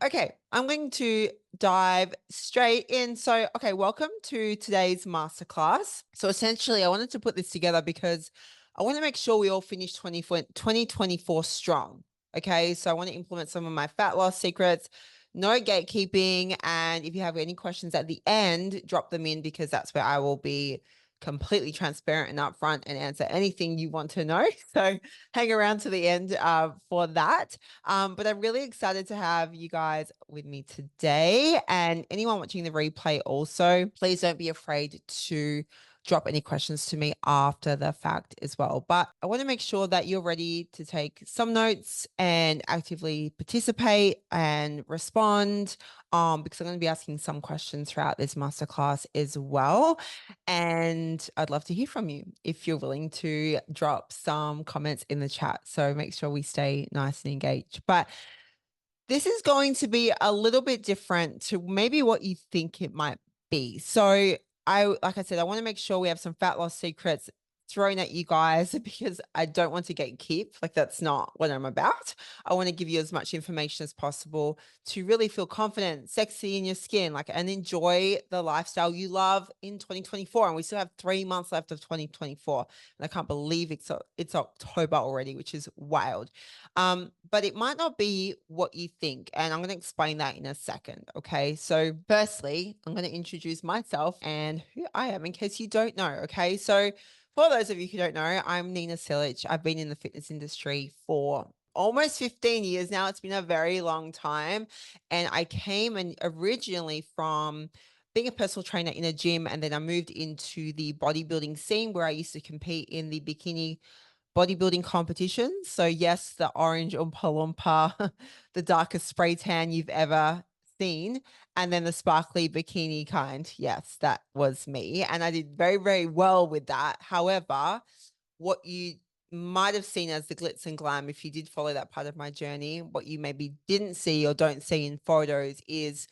Okay, I'm going to dive straight in. So, okay, welcome to today's masterclass. So, essentially, I wanted to put this together because I want to make sure we all finish 2024 strong. Okay, so I want to implement some of my fat loss secrets, no gatekeeping. And if you have any questions at the end, drop them in because that's where I will be completely transparent and upfront and answer anything you want to know. So, hang around to the end for that. But I'm really excited to have you guys with me today. And anyone watching the replay also, please don't be afraid to drop any questions to me after the fact as well. But I want to make sure that you're ready to take some notes and actively participate and respond because I'm going to be asking some questions throughout this masterclass as well. And I'd love to hear from you if you're willing to drop some comments in the chat. So make sure we stay nice and engaged. But this is going to be a little bit different to maybe what you think it might be. So like I said, I want to make sure we have some fat loss secrets thrown at you guys because I don't want to gatekeep. Like that's not what I'm about. I want to give you as much information as possible to really feel confident, sexy in your skin, like and enjoy the lifestyle you love in 2024. And we still have 3 months left of 2024. And I can't believe it's October already, which is wild. But it might not be what you think. And I'm going to explain that in a second. Okay. So, firstly, I'm going to introduce myself and who I am in case you don't know. Okay. So, for those of you who don't know, I'm Nina Silic. I've been in the fitness industry for almost 15 years now. It's been a very long time. And I came and originally from being a personal trainer in a gym, and then I moved into the bodybuilding scene where I used to compete in the bikini bodybuilding competitions. So yes, the orange Oompa Loompa, the darkest spray tan you've ever seen, and then the sparkly bikini kind. Yes, that was me. And I did very, very well with that. However, what you might have seen as the glitz and glam, if you did follow that part of my journey, what you maybe didn't see or don't see in photos is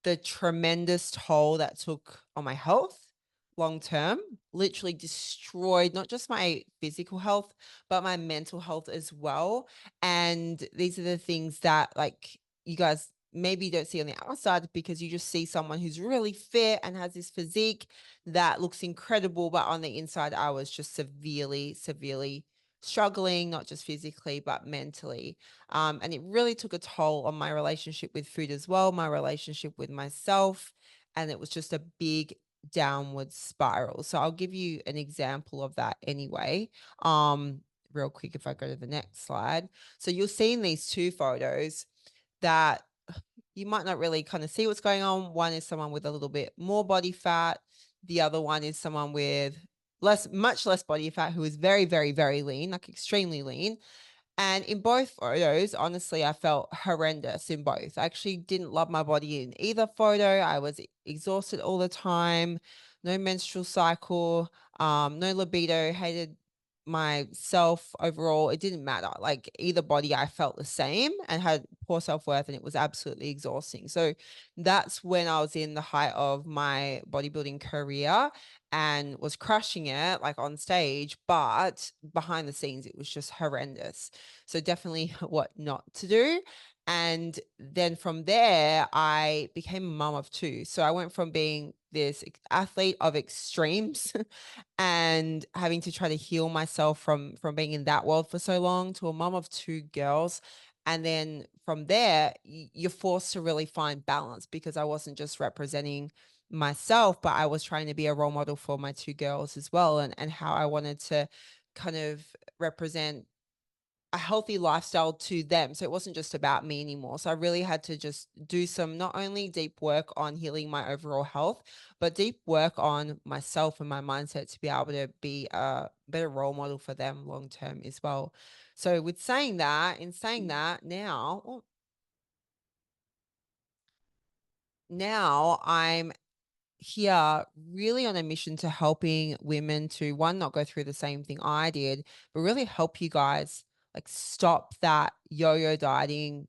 the tremendous toll that took on my health long term, literally destroyed not just my physical health, but my mental health as well. And these are the things that, like, you guys maybe don't see on the outside because you just see someone who's really fit and has this physique that looks incredible. But on the inside, I was just severely, severely struggling, not just physically, but mentally. And it really took a toll on my relationship with food as well, my relationship with myself. And it was just a big downward spiral. So I'll give you an example of that anyway. Real quick, if I go to the next slide. So you'll see in these two photos that you might not really kind of see what's going on. One is someone with a little bit more body fat. The other one is someone with much less body fat who is very, very, very lean, like extremely lean. And in both photos, honestly, I felt horrendous in both. I actually didn't love my body in either photo. I was exhausted all the time, no menstrual cycle, no libido, hated myself overall. It didn't matter. Like either body, I felt the same and had poor self-worth, and it was absolutely exhausting. So that's when I was in the height of my bodybuilding career and was crushing it like on stage, but behind the scenes, it was just horrendous. So definitely what not to do. And then from there, I became a mom of two. So I went from being this athlete of extremes and having to try to heal myself from being in that world for so long to a mom of two girls. And then from there, you're forced to really find balance because I wasn't just representing myself, but I was trying to be a role model for my two girls as well, and how I wanted to kind of represent a healthy lifestyle to them. So it wasn't just about me anymore. So I really had to just do some not only deep work on healing my overall health, but deep work on myself and my mindset to be able to be a better role model for them long term as well. So with saying that, now I'm here really on a mission to helping women to one, not go through the same thing I did, but really help you guys like stop that yo-yo dieting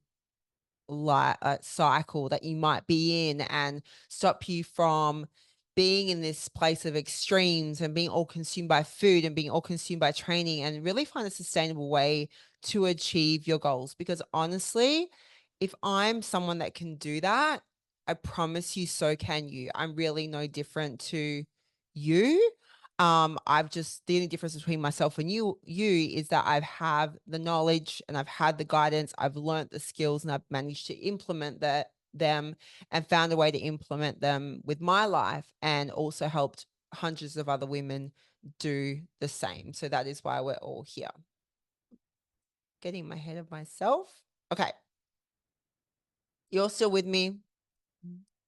like cycle that you might be in and stop you from being in this place of extremes and being all consumed by food and being all consumed by training, and really find a sustainable way to achieve your goals. Because honestly, if I'm someone that can do that, I promise you, so can you. I'm really no different to you. I've just the only difference between myself and you is that I've have the knowledge and I've had the guidance, I've learned the skills, and I've managed to implement them and found a way to implement them with my life, and also helped hundreds of other women do the same. So that is why we're all here. Getting my head of myself. Okay. You're still with me?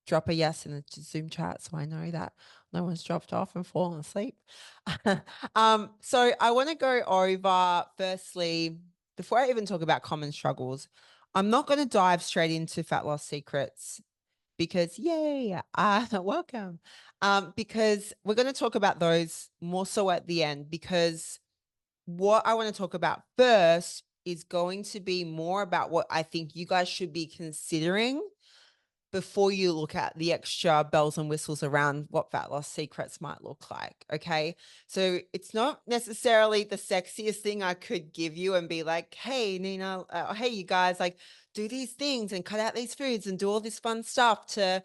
Drop a yes in the Zoom chat so I know that no one's dropped off and fallen asleep. So I want to go over, firstly, before I even talk about common struggles, I'm not going to dive straight into fat loss secrets because yay, welcome. Because we're going to talk about those more so at the end, because what I want to talk about first is going to be more about what I think you guys should be considering before you look at the extra bells and whistles around what fat loss secrets might look like. Okay. So it's not necessarily the sexiest thing I could give you and be like, hey, Nina, hey, you guys, like, do these things and cut out these foods and do all this fun stuff to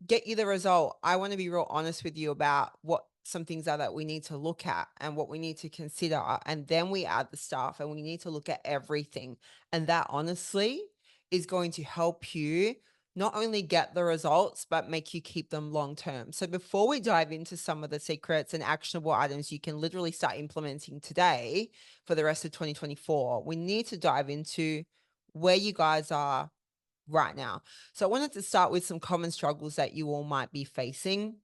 get you the result. I want to be real honest with you about what some things are that we need to look at and what we need to consider. And then we add the stuff and we need to look at everything. And that honestly is going to help you not only get the results, but make you keep them long term. So before we dive into some of the secrets and actionable items you can literally start implementing today for the rest of 2024, we need to dive into where you guys are right now. So I wanted to start with some common struggles that you all might be facing.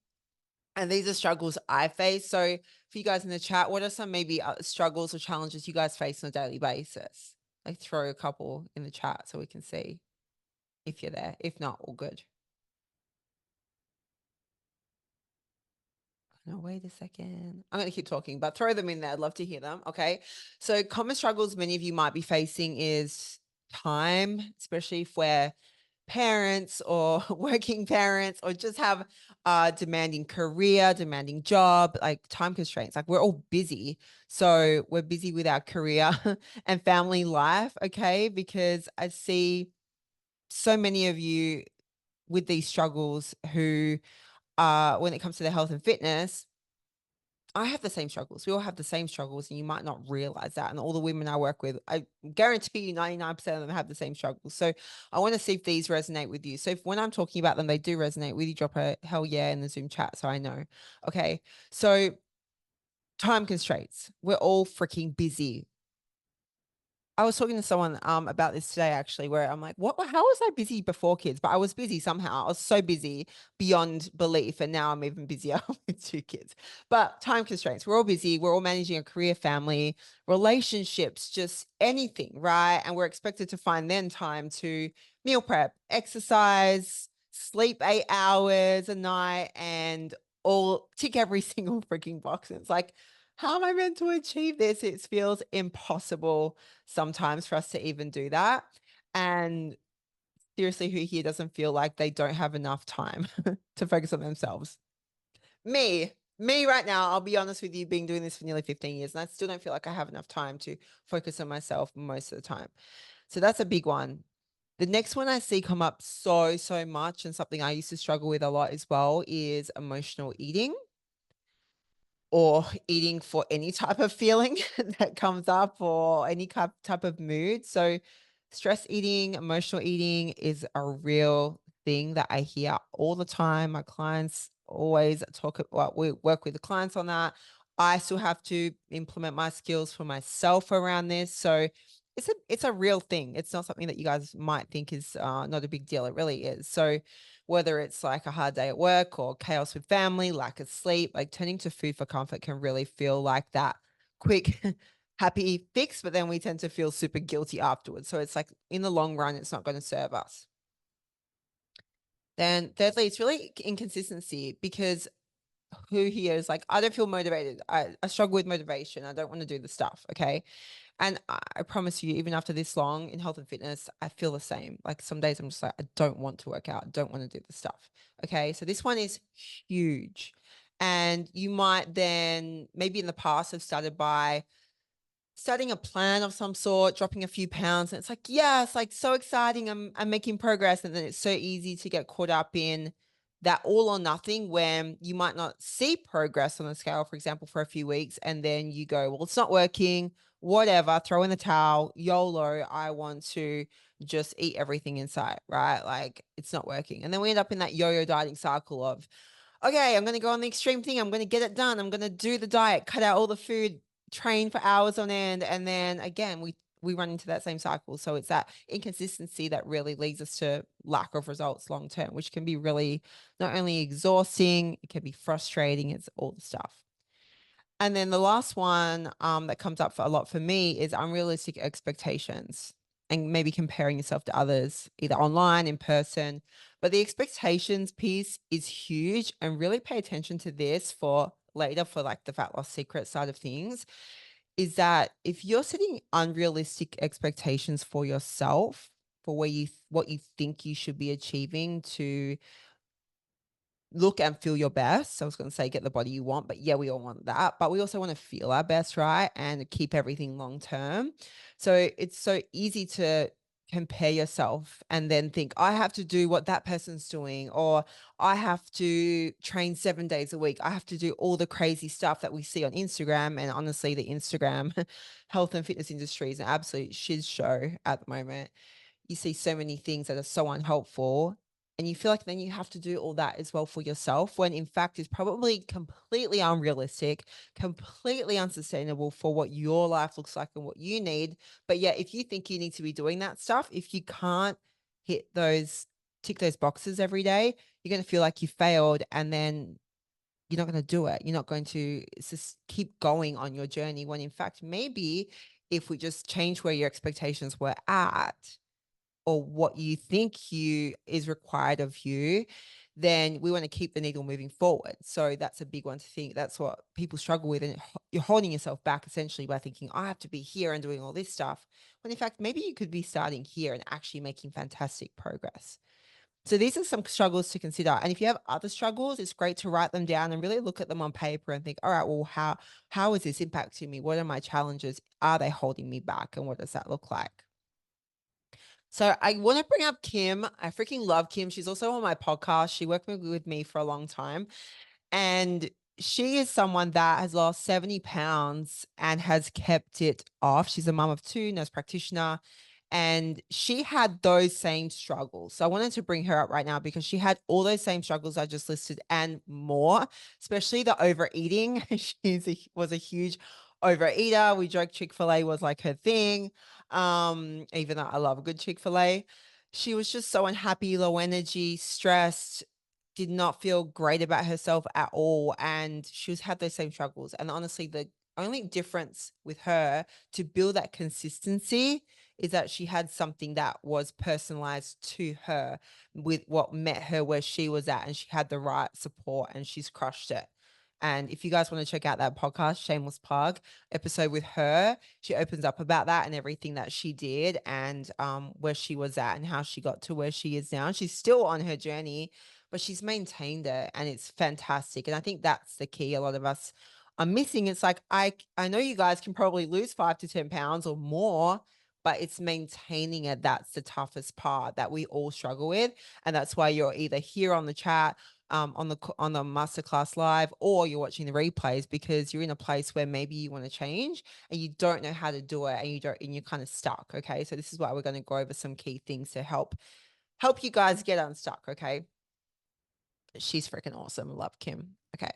And these are struggles I face. So for you guys in the chat, what are some maybe struggles or challenges you guys face on a daily basis? Like throw a couple in the chat so we can see if you're there. If not, all good. No, wait a second. I'm going to keep talking, but throw them in there. I'd love to hear them. Okay. So common struggles many of you might be facing is time, especially if we're parents or working parents or just have a demanding career, demanding job, like time constraints. Like we're all busy. So we're busy with our career and family life. Okay. Because I see so many of you with these struggles who when it comes to their health and fitness, I have the same struggles. We all have the same struggles, and you might not realize that. And all the women I work with, I guarantee you 99% of them have the same struggles. So I want to see if these resonate with you. So if when I'm talking about them, they do resonate with you, drop a hell yeah in the Zoom chat so I know. Okay. So time constraints. We're all freaking busy. I was talking to someone about this today actually, where I'm like, how was I busy before kids? But I was busy somehow. I was so busy beyond belief. And now I'm even busier with 2 kids. But time constraints. We're all busy. We're all managing a career, family, relationships, just anything, right? And we're expected to find then time to meal prep, exercise, sleep 8 hours a night, and all tick every single freaking box. And it's like, how am I meant to achieve this? It feels impossible sometimes for us to even do that. And seriously, who here doesn't feel like they don't have enough time to focus on themselves? Me right now, I'll be honest with you, been doing this for nearly 15 years, and I still don't feel like I have enough time to focus on myself most of the time. So that's a big one. The next one I see come up so much, and something I used to struggle with a lot as well, is emotional eating, or eating for any type of feeling that comes up, or any type of mood. So stress eating, emotional eating is a real thing that I hear all the time. My clients always talk about, we work with the clients on that. I still have to implement my skills for myself around this. So it's a real thing. It's not something that you guys might think is not a big deal. It really is. So whether it's like a hard day at work or chaos with family, lack of sleep, like turning to food for comfort can really feel like that quick, happy fix, but then we tend to feel super guilty afterwards. So it's like in the long run, it's not going to serve us. Then thirdly, it's really inconsistency, because who here is like, I don't feel motivated. I struggle with motivation. I don't want to do the stuff. Okay. And I promise you, even after this long in health and fitness, I feel the same. Like some days I'm just like, I don't want to work out. I don't want to do the stuff. Okay. So this one is huge. And you might then maybe in the past have started by starting a plan of some sort, dropping a few pounds. And it's like, yes, like so exciting. I'm making progress. And then it's so easy to get caught up in that all or nothing when you might not see progress on the scale, for example, for a few weeks. And then you go, well, it's not working, whatever, throw in the towel, YOLO. I want to just eat everything in sight, right? Like it's not working. And then we end up in that yo-yo dieting cycle of, okay, I'm going to go on the extreme thing. I'm going to get it done. I'm going to do the diet, cut out all the food, train for hours on end. And then again, we run into that same cycle. So it's that inconsistency that really leads us to lack of results long term, which can be really not only exhausting, it can be frustrating. It's all the stuff. And then the last one that comes up for a lot for me is unrealistic expectations and maybe comparing yourself to others, either online, in person. But the expectations piece is huge, and really pay attention to this for later for like the fat loss secret side of things. Is that if you're setting unrealistic expectations for yourself, for what you think you should be achieving to look and feel your best. So I was going to say get the body you want, but yeah, we all want that. But we also want to feel our best, right? And keep everything long term. So it's so easy to compare yourself and then think, I have to do what that person's doing, or I have to train 7 days a week. I have to do all the crazy stuff that we see on Instagram. And honestly, the Instagram health and fitness industry is an absolute shiz show at the moment. You see so many things that are so unhelpful, and you feel like then you have to do all that as well for yourself, when in fact it's probably completely unrealistic, completely unsustainable for what your life looks like and what you need. But yeah, if you think you need to be doing that stuff, if you can't tick those boxes every day, you're going to feel like you failed, and then you're not going to do it. You're not going to just keep going on your journey, when in fact, maybe if we just change where your expectations were at, or what you think you is required of you, then we want to keep the needle moving forward. So that's a big one to think. That's what people struggle with. And you're holding yourself back essentially by thinking, I have to be here and doing all this stuff. When in fact, maybe you could be starting here and actually making fantastic progress. So these are some struggles to consider. And if you have other struggles, it's great to write them down and really look at them on paper and think, all right, well, how is this impacting me? What are my challenges? Are they holding me back? And what does that look like? So I want to bring up Kim. I freaking love Kim. She's also on my podcast. She worked with me for a long time. And she is someone that has lost 70 pounds and has kept it off. She's a mum of two, nurse practitioner, and she had those same struggles. So I wanted to bring her up right now because she had all those same struggles I just listed and more, especially the overeating. Was a huge overeater. We joke Chick-fil-A was like her thing. Even though I love a good Chick-fil-A. She was just so unhappy, low energy, stressed, did not feel great about herself at all. And she was had those same struggles. And honestly, the only difference with her to build that consistency is that she had something that was personalized to her with what met her where she was at, and she had the right support, and she's crushed it. And if you guys want to check out that podcast, shameless plug episode with her, she opens up about that and everything that she did, and where she was at and how she got to where she is now. She's still on her journey, but she's maintained it, and it's fantastic. And I think that's the key a lot of us are missing. It's like, I know you guys can probably lose 5 to 10 pounds or more, but it's maintaining it. That's the toughest part that we all struggle with. And that's why you're either here on the chat, on the masterclass live, or you're watching the replays, because you're in a place where maybe you want to change and you don't know how to do it, and you're kind of stuck. Okay. So this is why we're going to go over some key things to help you guys get unstuck. Okay. She's freaking awesome. Love Kim. Okay.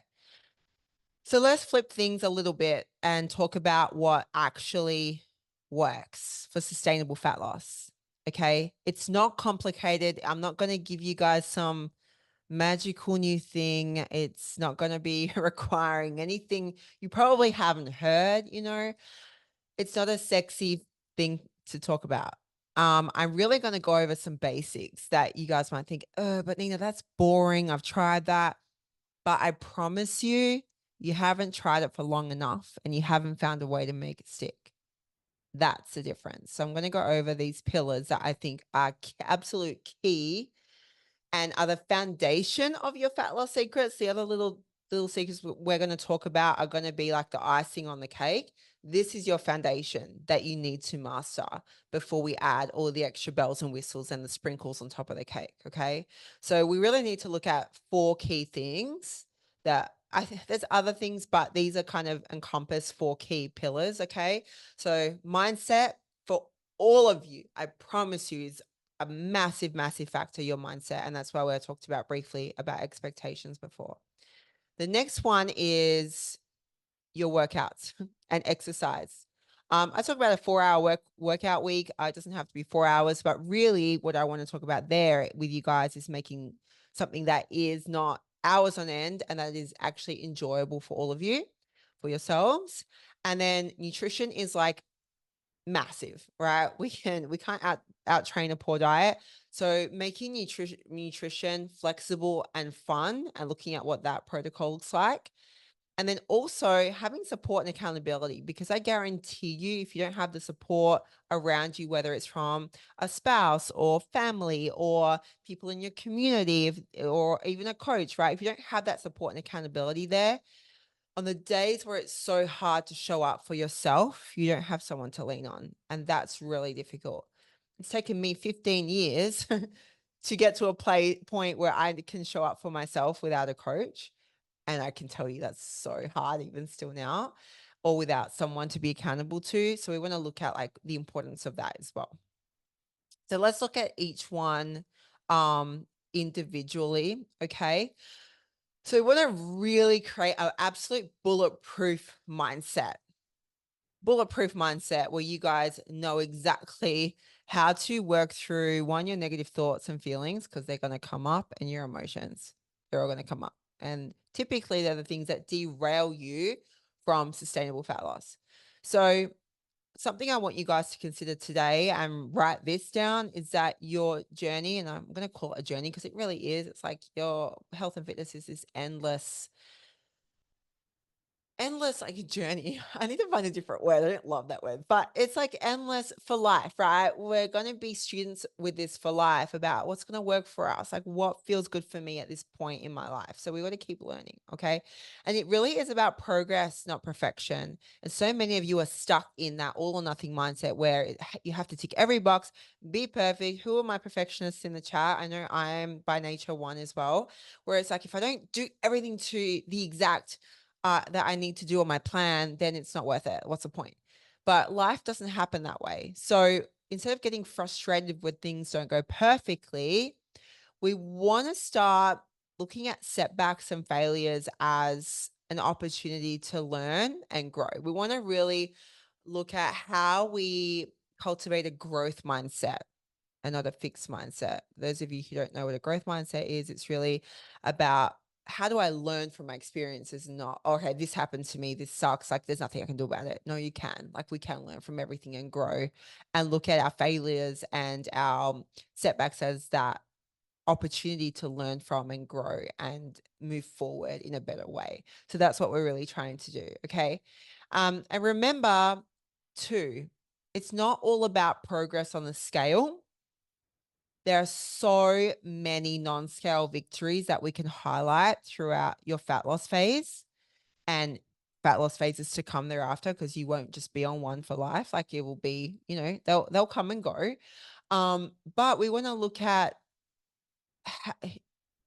So let's flip things a little bit and talk about what actually works for sustainable fat loss. Okay. It's not complicated. I'm not going to give you guys some magical new thing. It's not going to be requiring anything you probably haven't heard, It's not a sexy thing to talk about. I'm really going to go over some basics that you guys might think, oh, but Nina, that's boring. I've tried that. But I promise you, you haven't tried it for long enough and you haven't found a way to make it stick. That's the difference. So I'm going to go over these pillars that I think are absolute key and are the foundation of your fat loss secrets. The other little secrets we're going to talk about are going to be like the icing on the cake. This is your foundation that you need to master before we add all the extra bells and whistles and the sprinkles on top of the cake. Okay. So we really need to look at 4 key things that I think there's other things, but these are kind of encompass 4 key pillars. Okay. So mindset for all of you, I promise you, is a massive, massive factor, your mindset. And that's why we talked about briefly about expectations before. The next one is your workouts and exercise. I talk about a 4-hour workout week. It doesn't have to be 4 hours, but really what I want to talk about there with you guys is making something that is not hours on end and that is actually enjoyable for all of you, for yourselves. And then nutrition is like massive, right? We can't out train a poor diet. So making nutrition flexible and fun and looking at what that protocol looks like. And then also having support and accountability, because I guarantee you, if you don't have the support around you, whether it's from a spouse or family or people in your community, or even a coach, right? If you don't have that support and accountability there, on the days where it's so hard to show up for yourself, you don't have someone to lean on. And that's really difficult. It's taken me 15 years to get to a point where I can show up for myself without a coach. And I can tell you that's so hard even still now, or without someone to be accountable to. So we want to look at like the importance of that as well. So let's look at each one individually, okay? So we want to really create an absolute bulletproof mindset. Bulletproof mindset where you guys know exactly how to work through your negative thoughts and feelings, because they're going to come up, and your emotions, they're all going to come up. And typically they're the things that derail you from sustainable fat loss. So something I want you guys to consider today and write this down is that your journey, and I'm going to call it a journey because it really is, it's like your health and fitness is this endless like a journey. I need to find a different word. I don't love that word, but it's like endless for life, right? We're going to be students with this for life about what's going to work for us, like what feels good for me at this point in my life. So we got to keep learning, okay? And it really is about progress, not perfection. And so many of you are stuck in that all or nothing mindset where you have to tick every box, be perfect. Who are my perfectionists in the chat? I know I'm by nature one as well, where it's like if I don't do everything to the exact that I need to do on my plan, then it's not worth it. What's the point? But life doesn't happen that way. So instead of getting frustrated when things don't go perfectly, we want to start looking at setbacks and failures as an opportunity to learn and grow. We want to really look at how we cultivate a growth mindset and not a fixed mindset. Those of you who don't know what a growth mindset is, it's really about how do I learn from my experiences and not, okay, this happened to me, this sucks, like there's nothing I can do about it. No, you can. Like we can learn from everything and grow and look at our failures and our setbacks as that opportunity to learn from and grow and move forward in a better way. So that's what we're really trying to do. Okay. And remember too, it's not all about progress on the scale. There are so many non-scale victories that we can highlight throughout your fat loss phase and fat loss phases to come thereafter, because you won't just be on one for life. Like it will be, they'll come and go. But we want to look at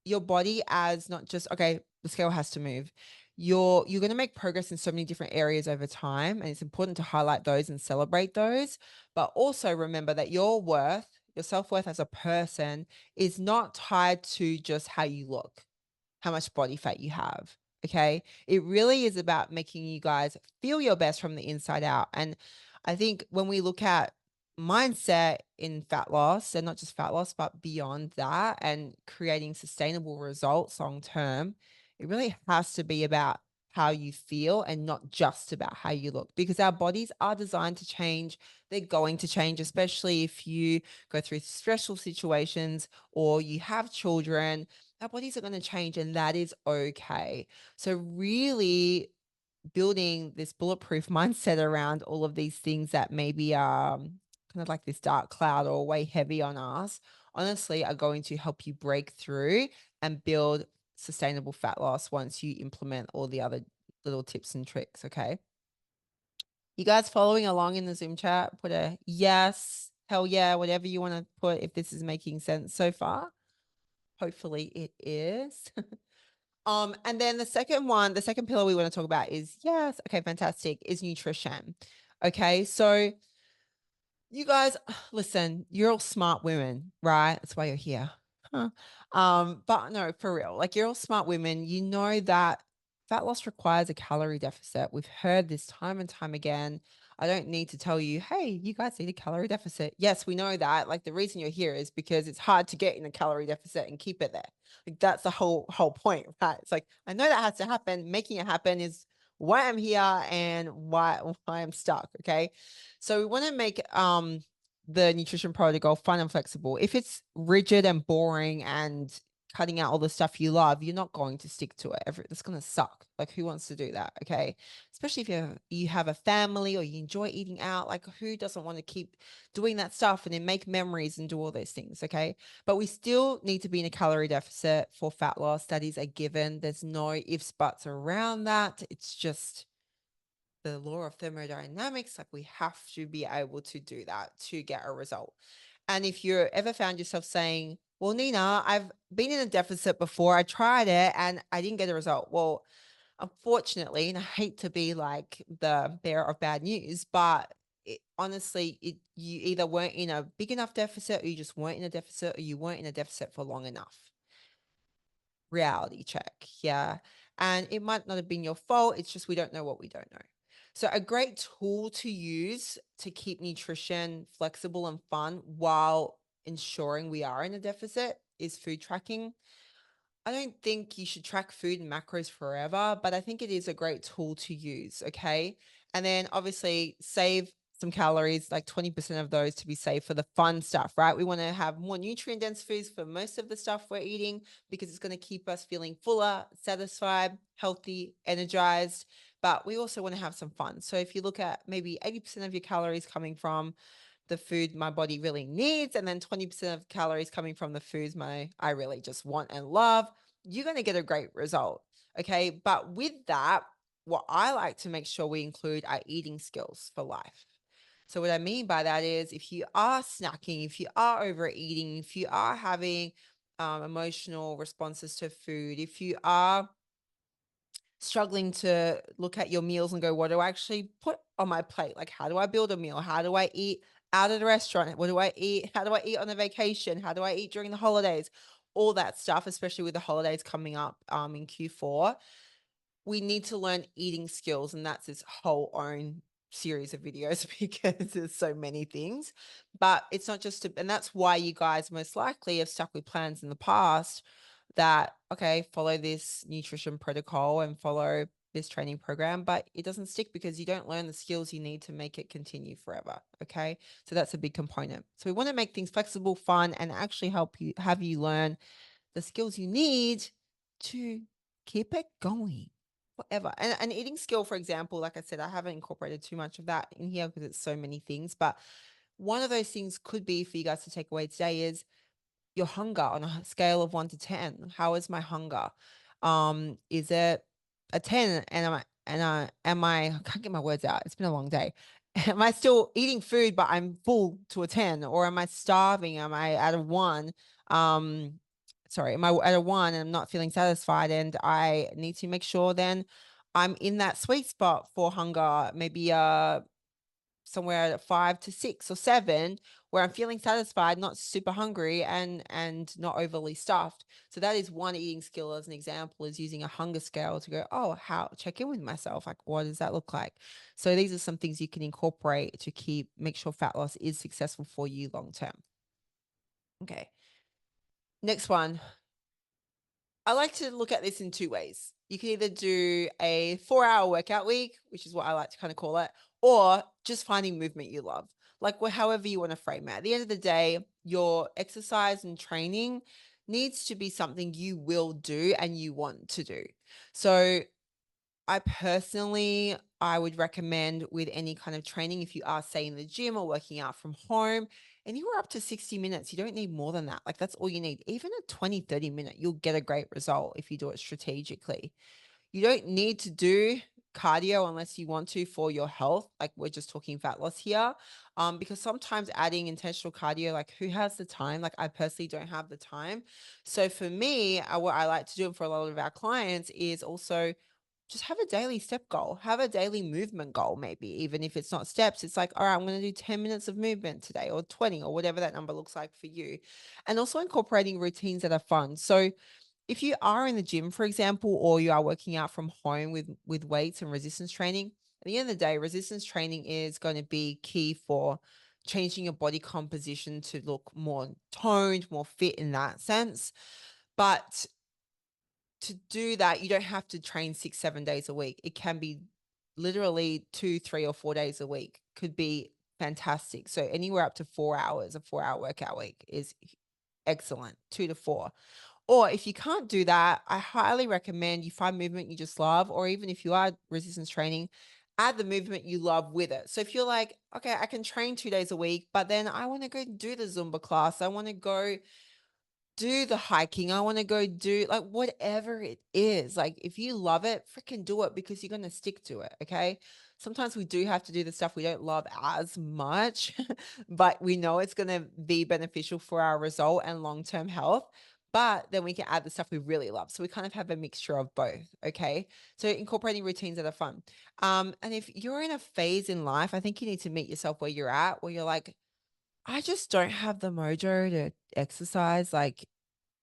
your body as not just, okay, the scale has to move. You're going to make progress in so many different areas over time, and it's important to highlight those and celebrate those. But also remember that your self-worth as a person is not tied to just how you look, how much body fat you have. Okay. It really is about making you guys feel your best from the inside out. And I think when we look at mindset in fat loss, and not just fat loss, but beyond that, and creating sustainable results long term, it really has to be about how you feel and not just about how you look, because our bodies are designed to change. They're going to change, especially if you go through stressful situations or you have children. Our bodies are going to change, and that is okay. So really building this bulletproof mindset around all of these things that maybe are kind of like this dark cloud or way heavy on us, honestly, are going to help you break through and build sustainable fat loss once you implement all the other little tips and tricks. Okay. You guys following along in the Zoom chat, put a yes, hell yeah, whatever you want to put if this is making sense so far. Hopefully it is. And then the second one, the second pillar we want to talk about is yes, okay, fantastic, is nutrition. Okay, so you guys, listen, you're all smart women, right? That's why you're here. Huh. But no, for real, like you're all smart women. You know that fat loss requires a calorie deficit. We've heard this time and time again. I don't need to tell you, hey, you guys need a calorie deficit. Yes, we know that. Like the reason you're here is because it's hard to get in a calorie deficit and keep it there. Like that's the whole point, right? It's like I know that has to happen. Making it happen is why I'm here and why I'm stuck. Okay. So we want to make the nutrition protocol fun and flexible. If it's rigid and boring and cutting out all the stuff you love, you're not going to stick to it. It's going to suck. Like who wants to do that? Okay. Especially if you have a family or you enjoy eating out, like who doesn't want to keep doing that stuff and then make memories and do all those things. Okay. But we still need to be in a calorie deficit for fat loss. That is a given. There's no ifs, buts around that. It's just the law of thermodynamics. Like we have to be able to do that to get a result. And if you ever found yourself saying, well, Nina, I've been in a deficit before, I tried it and I didn't get a result. Well, unfortunately, and I hate to be like the bearer of bad news, but honestly, you either weren't in a big enough deficit or you just weren't in a deficit or you weren't in a deficit for long enough. Reality check. Yeah. And it might not have been your fault. It's just we don't know what we don't know. So, a great tool to use to keep nutrition flexible and fun while ensuring we are in a deficit is food tracking. I don't think you should track food and macros forever, but I think it is a great tool to use. Okay. And then obviously save some calories, like 20% of those to be saved for the fun stuff, right? We want to have more nutrient dense foods for most of the stuff we're eating because it's going to keep us feeling fuller, satisfied, healthy, energized. But we also want to have some fun. So if you look at maybe 80% of your calories coming from the food my body really needs, and then 20% of calories coming from the foods I really just want and love, you're going to get a great result. Okay. But with that, what I like to make sure we include are eating skills for life. So what I mean by that is if you are snacking, if you are overeating, if you are having emotional responses to food, if you are struggling to look at your meals and go, what do I actually put on my plate? Like, how do I build a meal? How do I eat out of the restaurant? What do I eat? How do I eat on a vacation? How do I eat during the holidays? All that stuff, especially with the holidays coming up in Q4. We need to learn eating skills, and that's its whole own series of videos because there's so many things. But it's not just and that's why you guys most likely have stuck with plans in the past that, okay, follow this nutrition protocol and follow this training program, but it doesn't stick because you don't learn the skills you need to make it continue forever. Okay. So that's a big component. So we want to make things flexible, fun, and actually have you learn the skills you need to keep it going forever. And eating skill, for example, like I said, I haven't incorporated too much of that in here because it's so many things. But one of those things could be for you guys to take away today is your hunger on a scale of 1 to 10. How is my hunger? Is it a 10? And I can't get my words out. It's been a long day. Am I still eating food, but I'm full to a 10? Or am I starving? Am I at a 1? Sorry, am I at a 1 and I'm not feeling satisfied? And I need to make sure then I'm in that sweet spot for hunger, maybe somewhere at 5 to 6 or 7 where I'm feeling satisfied, not super hungry and not overly stuffed. So that is one eating skill as an example, is using a hunger scale to go, oh, how check in with myself. Like, what does that look like? So these are some things you can incorporate to make sure fat loss is successful for you long term. Okay. Next one. I like to look at this in two ways. You can either do a 4-hour workout week, which is what I like to kind of call it, or just finding movement you love, like however you want to frame it. At the end of the day, your exercise and training needs to be something you will do and you want to do. So I would recommend with any kind of training, if you are, say, in the gym or working out from home, anywhere up to 60 minutes, you don't need more than that. Like that's all you need. Even a 20, 30 minute, you'll get a great result if you do it strategically. You don't need to do cardio unless you want to for your health. Like we're just talking fat loss here. Because sometimes adding intentional cardio, like who has the time? Like I personally don't have the time. So for me, what I like to do and for a lot of our clients is also just have a daily step goal, have a daily movement goal, maybe even if it's not steps, it's like, all right, I'm going to do 10 minutes of movement today or 20 or whatever that number looks like for you. And also incorporating routines that are fun. So if you are in the gym, for example, or you are working out from home with weights and resistance training, at the end of the day, resistance training is going to be key for changing your body composition to look more toned, more fit in that sense. But to do that, you don't have to train 6, 7 days a week. It can be literally 2, 3, or 4 days a week could be fantastic. So anywhere up to 4 hours, a 4-hour workout week is excellent, 2 to 4. Or if you can't do that, I highly recommend you find movement you just love, or even if you are resistance training, add the movement you love with it. So if you're like, okay, I can train 2 days a week, but then I want to go do the Zumba class, I want to go do the hiking, I want to go do like whatever it is. Like if you love it, freaking do it because you're going to stick to it. Okay. Sometimes we do have to do the stuff we don't love as much, but we know it's going to be beneficial for our result and long term health. But then we can add the stuff we really love. So we kind of have a mixture of both. Okay. So incorporating routines that are fun. And if you're in a phase in life, I think you need to meet yourself where you're at, where you're like, I just don't have the mojo to exercise like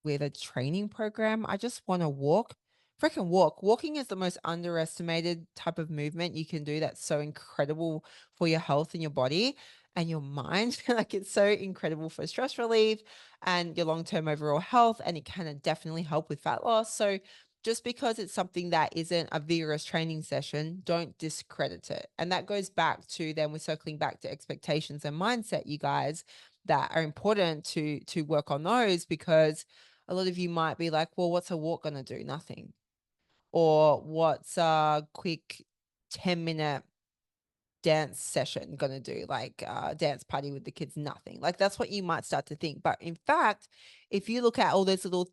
with a training program. I just want to walk. Freaking walk. Walking is the most underestimated type of movement you can do that's so incredible for your health and your body and your mind. Like it's so incredible for stress relief and your long-term overall health. And it can definitely help with fat loss. So just because it's something that isn't a vigorous training session, don't discredit it. And that goes back to then we're circling back to expectations and mindset, you guys, that are important to work on those because a lot of you might be like, well, what's a walk going to do? Nothing. Or what's a quick 10-minute dance session going to do? Like dance party with the kids? Nothing. Like that's what you might start to think. But in fact, if you look at all those little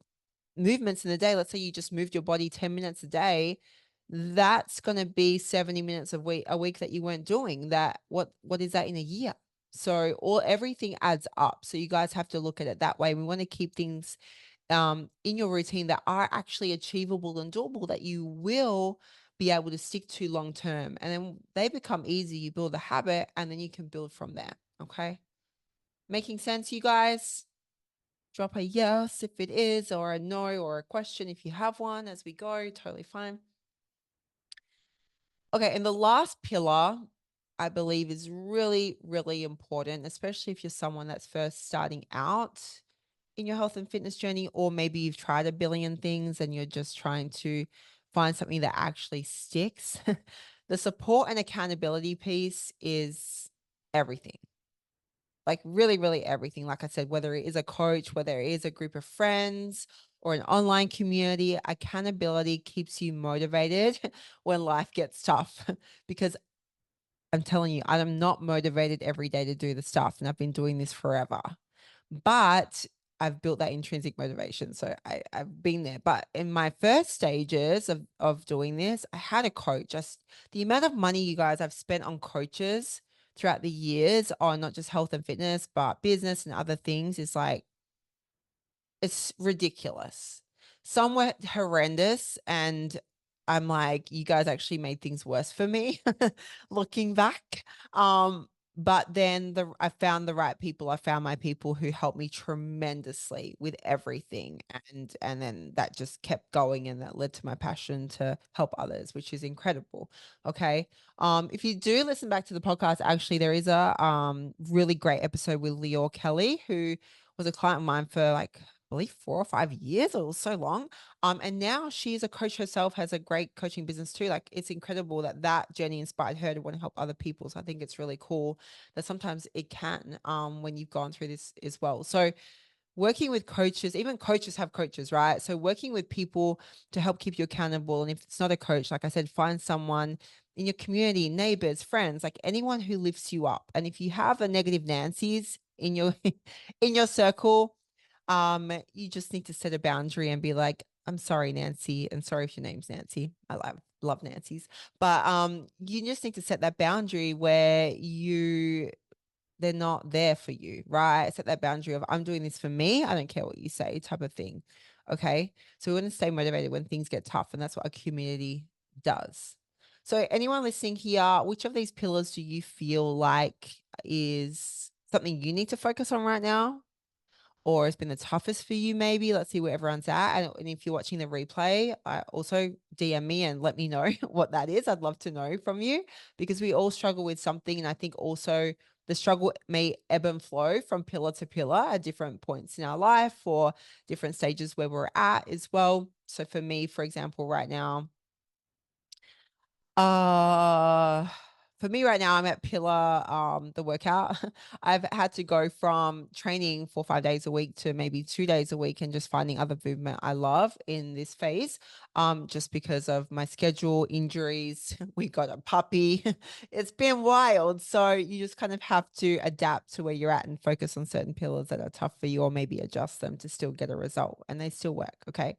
movements in the day, let's say you just moved your body 10 minutes a day, that's going to be 70 minutes a week that you weren't doing that. What is that in a year? So everything adds up. So you guys have to look at it that way. We want to keep things in your routine that are actually achievable and doable that you will be able to stick to long term. And then they become easy. You build a habit and then you can build from there. Okay. Making sense, you guys? Drop a yes if it is, or a no, or a question if you have one as we go. Totally fine. Okay. And the last pillar, I believe, is really, really important, especially if you're someone that's first starting out in your health and fitness journey, or maybe you've tried a billion things and you're just trying to find something that actually sticks. The support and accountability piece is everything. Like really, really everything. Like I said, whether it is a coach, whether it is a group of friends or an online community, accountability keeps you motivated when life gets tough. Because I'm telling you, I'm not motivated every day to do the stuff. And I've been doing this forever. But I've built that intrinsic motivation. So I've been there. But in my first stages of doing this, I had a coach. Just the amount of money, you guys, I've spent on coaches throughout the years on not just health and fitness, but business and other things is like, it's ridiculous. Some were horrendous, and I'm like, you guys actually made things worse for me looking back. But then I found the right people. I found my people who helped me tremendously with everything. And then that just kept going and that led to my passion to help others, which is incredible. Okay. If you do listen back to the podcast, actually there is a really great episode with Leor Kelly, who was a client of mine for like believe 4 or 5 years. It was so long. And now she's a coach herself, has a great coaching business too. Like it's incredible that journey inspired her to want to help other people. So I think it's really cool that sometimes it can, when you've gone through this as well. So working with coaches, even coaches have coaches, right? So working with people to help keep you accountable. And if it's not a coach, like I said, find someone in your community, neighbors, friends, like anyone who lifts you up. And if you have a negative Nancy's in your in your circle, you just need to set a boundary and be like, I'm sorry, Nancy. And sorry if your name's Nancy. I love love Nancy's. But you just need to set that boundary where they're not there for you, right? Set that boundary of I'm doing this for me. I don't care what you say, type of thing. Okay. So we want to stay motivated when things get tough, and that's what a community does. So anyone listening here, which of these pillars do you feel like is something you need to focus on right now? Or has been the toughest for you, maybe? Let's see where everyone's at. And if you're watching the replay, also DM me and let me know what that is. I'd love to know from you, because we all struggle with something. And I think also the struggle may ebb and flow from pillar to pillar at different points in our life, or different stages where we're at as well. So for me, for example, right now, uh, for me right now, I'm at pillar, the workout. I've had to go from training for 5 days a week to maybe 2 days a week, and just finding other movement I love in this phase. Just because of my schedule, injuries, we got a puppy. It's been wild. So you just kind of have to adapt to where you're at and focus on certain pillars that are tough for you, or maybe adjust them to still get a result, and they still work. Okay.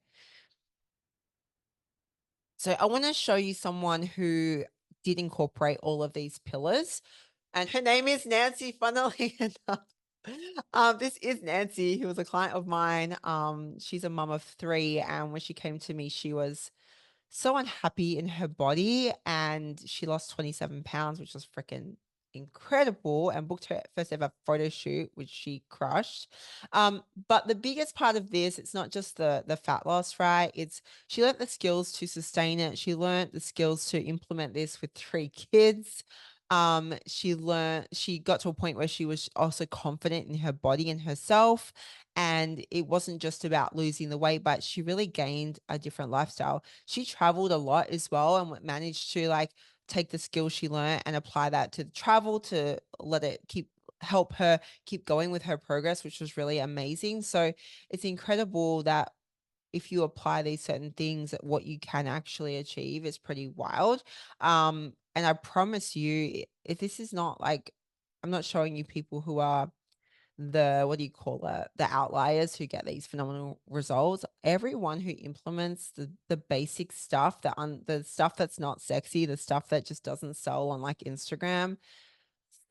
So I want to show you someone who did incorporate all of these pillars, and her name is Nancy, funnily enough. This is Nancy, who was a client of mine. She's a mum of three, and when she came to me, she was so unhappy in her body, and she lost 27 pounds, which was freaking incredible, and booked her first ever photo shoot, which she crushed. But the biggest part of this, it's not just the fat loss, right? It's she learned the skills to sustain it. She learned the skills to implement this with three kids. She got to a point where she was also confident in her body and herself. And it wasn't just about losing the weight, but she really gained a different lifestyle. She traveled a lot as well, and managed to like take the skills she learned and apply that to travel, to let it help her keep going with her progress, which was really amazing. So it's incredible that if you apply these certain things, that what you can actually achieve is pretty wild. And I promise you, if this is not like, I'm not showing you people who are the what do you call it, the outliers who get these phenomenal results. Everyone who implements the basic stuff, the stuff that's not sexy, the stuff that just doesn't sell on like Instagram,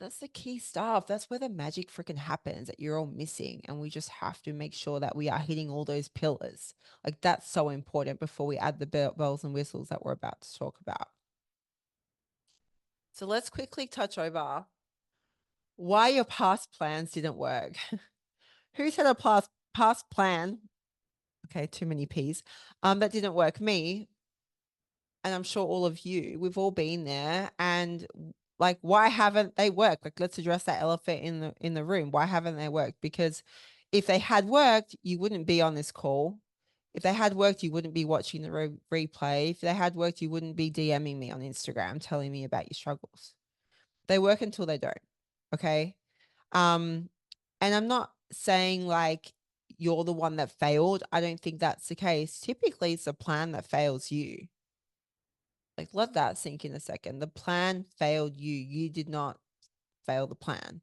that's the key stuff. That's where the magic freaking happens, that you're all missing. And we just have to make sure that we are hitting all those pillars. Like that's so important before we add the bells and whistles that we're about to talk about. So let's quickly touch over why your past plans didn't work. Who's had a past plan? Okay, too many P's. That didn't work. Me, and I'm sure all of you, we've all been there. And like, why haven't they worked? Like, let's address that elephant in the room. Why haven't they worked? Because if they had worked, you wouldn't be on this call. If they had worked, you wouldn't be watching the replay. If they had worked, you wouldn't be DMing me on Instagram telling me about your struggles. They work until they don't. Okay. Um, and I'm not saying like you're the one that failed. I don't think that's the case. Typically, it's the plan that fails you. Like, let that sink in a second. The plan failed you. You did not fail the plan.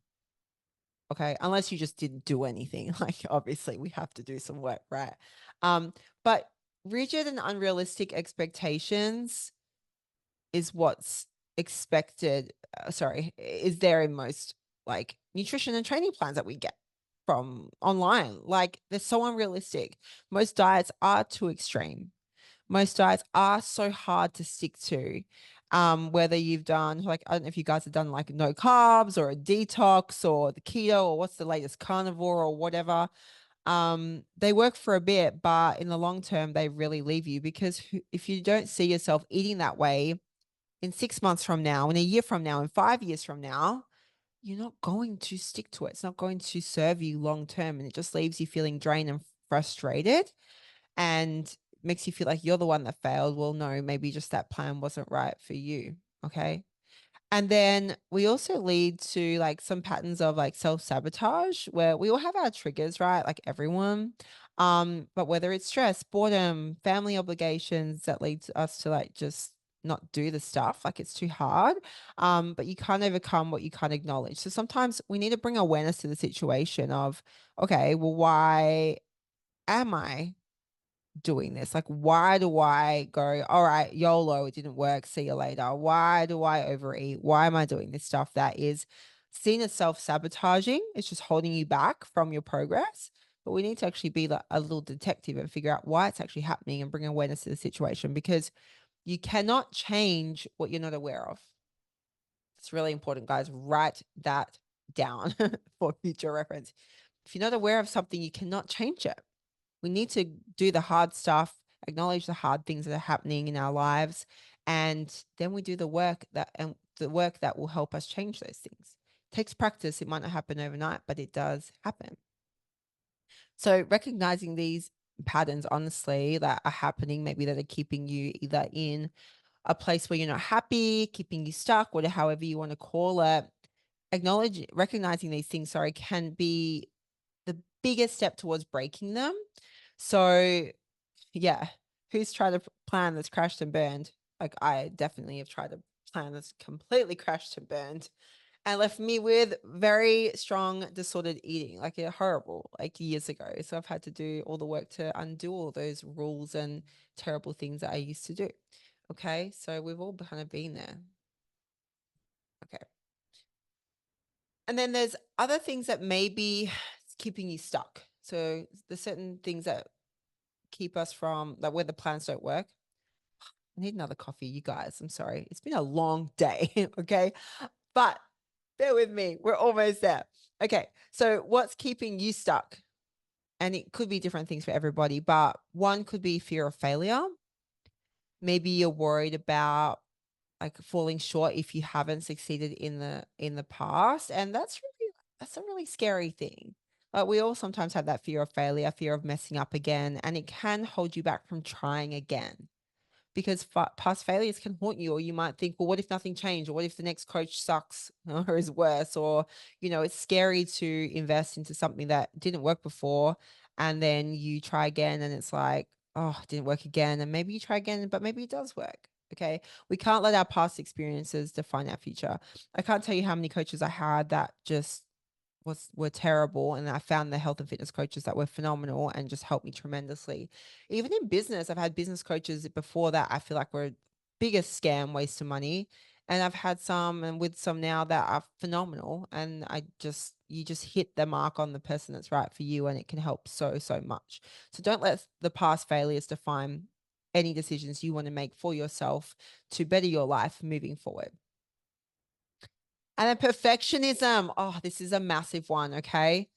Okay. Unless you just didn't do anything. Like, obviously, we have to do some work, right? But rigid and unrealistic expectations is what's expected. Is there in most like nutrition and training plans that we get from online. Like they're so unrealistic. Most diets are too extreme. Most diets are so hard to stick to. Whether you've done like, I don't know if you guys have done like no carbs or a detox or the keto or what's the latest carnivore or whatever. They work for a bit, but in the long term, they really leave you, because if you don't see yourself eating that way in 6 months from now, in a year from now, in 5 years from now, you're not going to stick to it. It's not going to serve you long term. And it just leaves you feeling drained and frustrated, and makes you feel like you're the one that failed. Well, no, maybe just that plan wasn't right for you. Okay. And then we also lead to like some patterns of like self-sabotage, where we all have our triggers, right? Like everyone. But whether it's stress, boredom, family obligations that leads us to like just not do the stuff, like it's too hard. But you can't overcome what you can't acknowledge. So sometimes we need to bring awareness to the situation of, okay, well, why am I doing this? Like, why do I go, all right, YOLO, it didn't work, see you later? Why do I overeat? Why am I doing this stuff that is seen as self-sabotaging? It's just holding you back from your progress. But we need to actually be like a little detective and figure out why it's actually happening and bring awareness to the situation, because you cannot change what you're not aware of. It's really important, guys. Write that down for future reference. If you're not aware of something, you cannot change it. We need to do the hard stuff, acknowledge the hard things that are happening in our lives, and then we do the work that will help us change those things. It takes practice. It might not happen overnight, but it does happen. So recognizing these patterns, honestly, that are happening, maybe that are keeping you either in a place where you're not happy, keeping you stuck, whatever, however you want to call it, recognizing these things, sorry, can be the biggest step towards breaking them. So yeah, who's tried a plan that's crashed and burned? Like, I definitely have tried a plan that's completely crashed and burned and left me with very strong disordered eating, like horrible, like years ago. So I've had to do all the work to undo all those rules and terrible things that I used to do. Okay, so we've all kind of been there. Okay. And then there's other things that may be keeping you stuck. So there's certain things that keep us from, like, where the plans don't work. I need another coffee, you guys. I'm sorry. It's been a long day. Okay. But bear with me. We're almost there. Okay. So what's keeping you stuck? And it could be different things for everybody, but one could be fear of failure. Maybe you're worried about like falling short if you haven't succeeded in the past. And that's a really scary thing. Like, we all sometimes have that fear of failure, fear of messing up again, and it can hold you back from trying again, because past failures can haunt you. Or you might think, well, what if nothing changed? Or what if the next coach sucks or is worse? Or, it's scary to invest into something that didn't work before. And then you try again and it's like, oh, it didn't work again. And maybe you try again, but maybe it does work. Okay. We can't let our past experiences define our future. I can't tell you how many coaches I had that just were terrible, and I found the health and fitness coaches that were phenomenal and just helped me tremendously. Even in business, I've had business coaches before that I feel like were biggest scam, waste of money, and I've had some and with some now that are phenomenal, and you just hit the mark on the person that's right for you, and it can help so much. So don't let the past failures define any decisions you want to make for yourself to better your life moving forward. And then perfectionism. Oh, this is a massive one. Okay.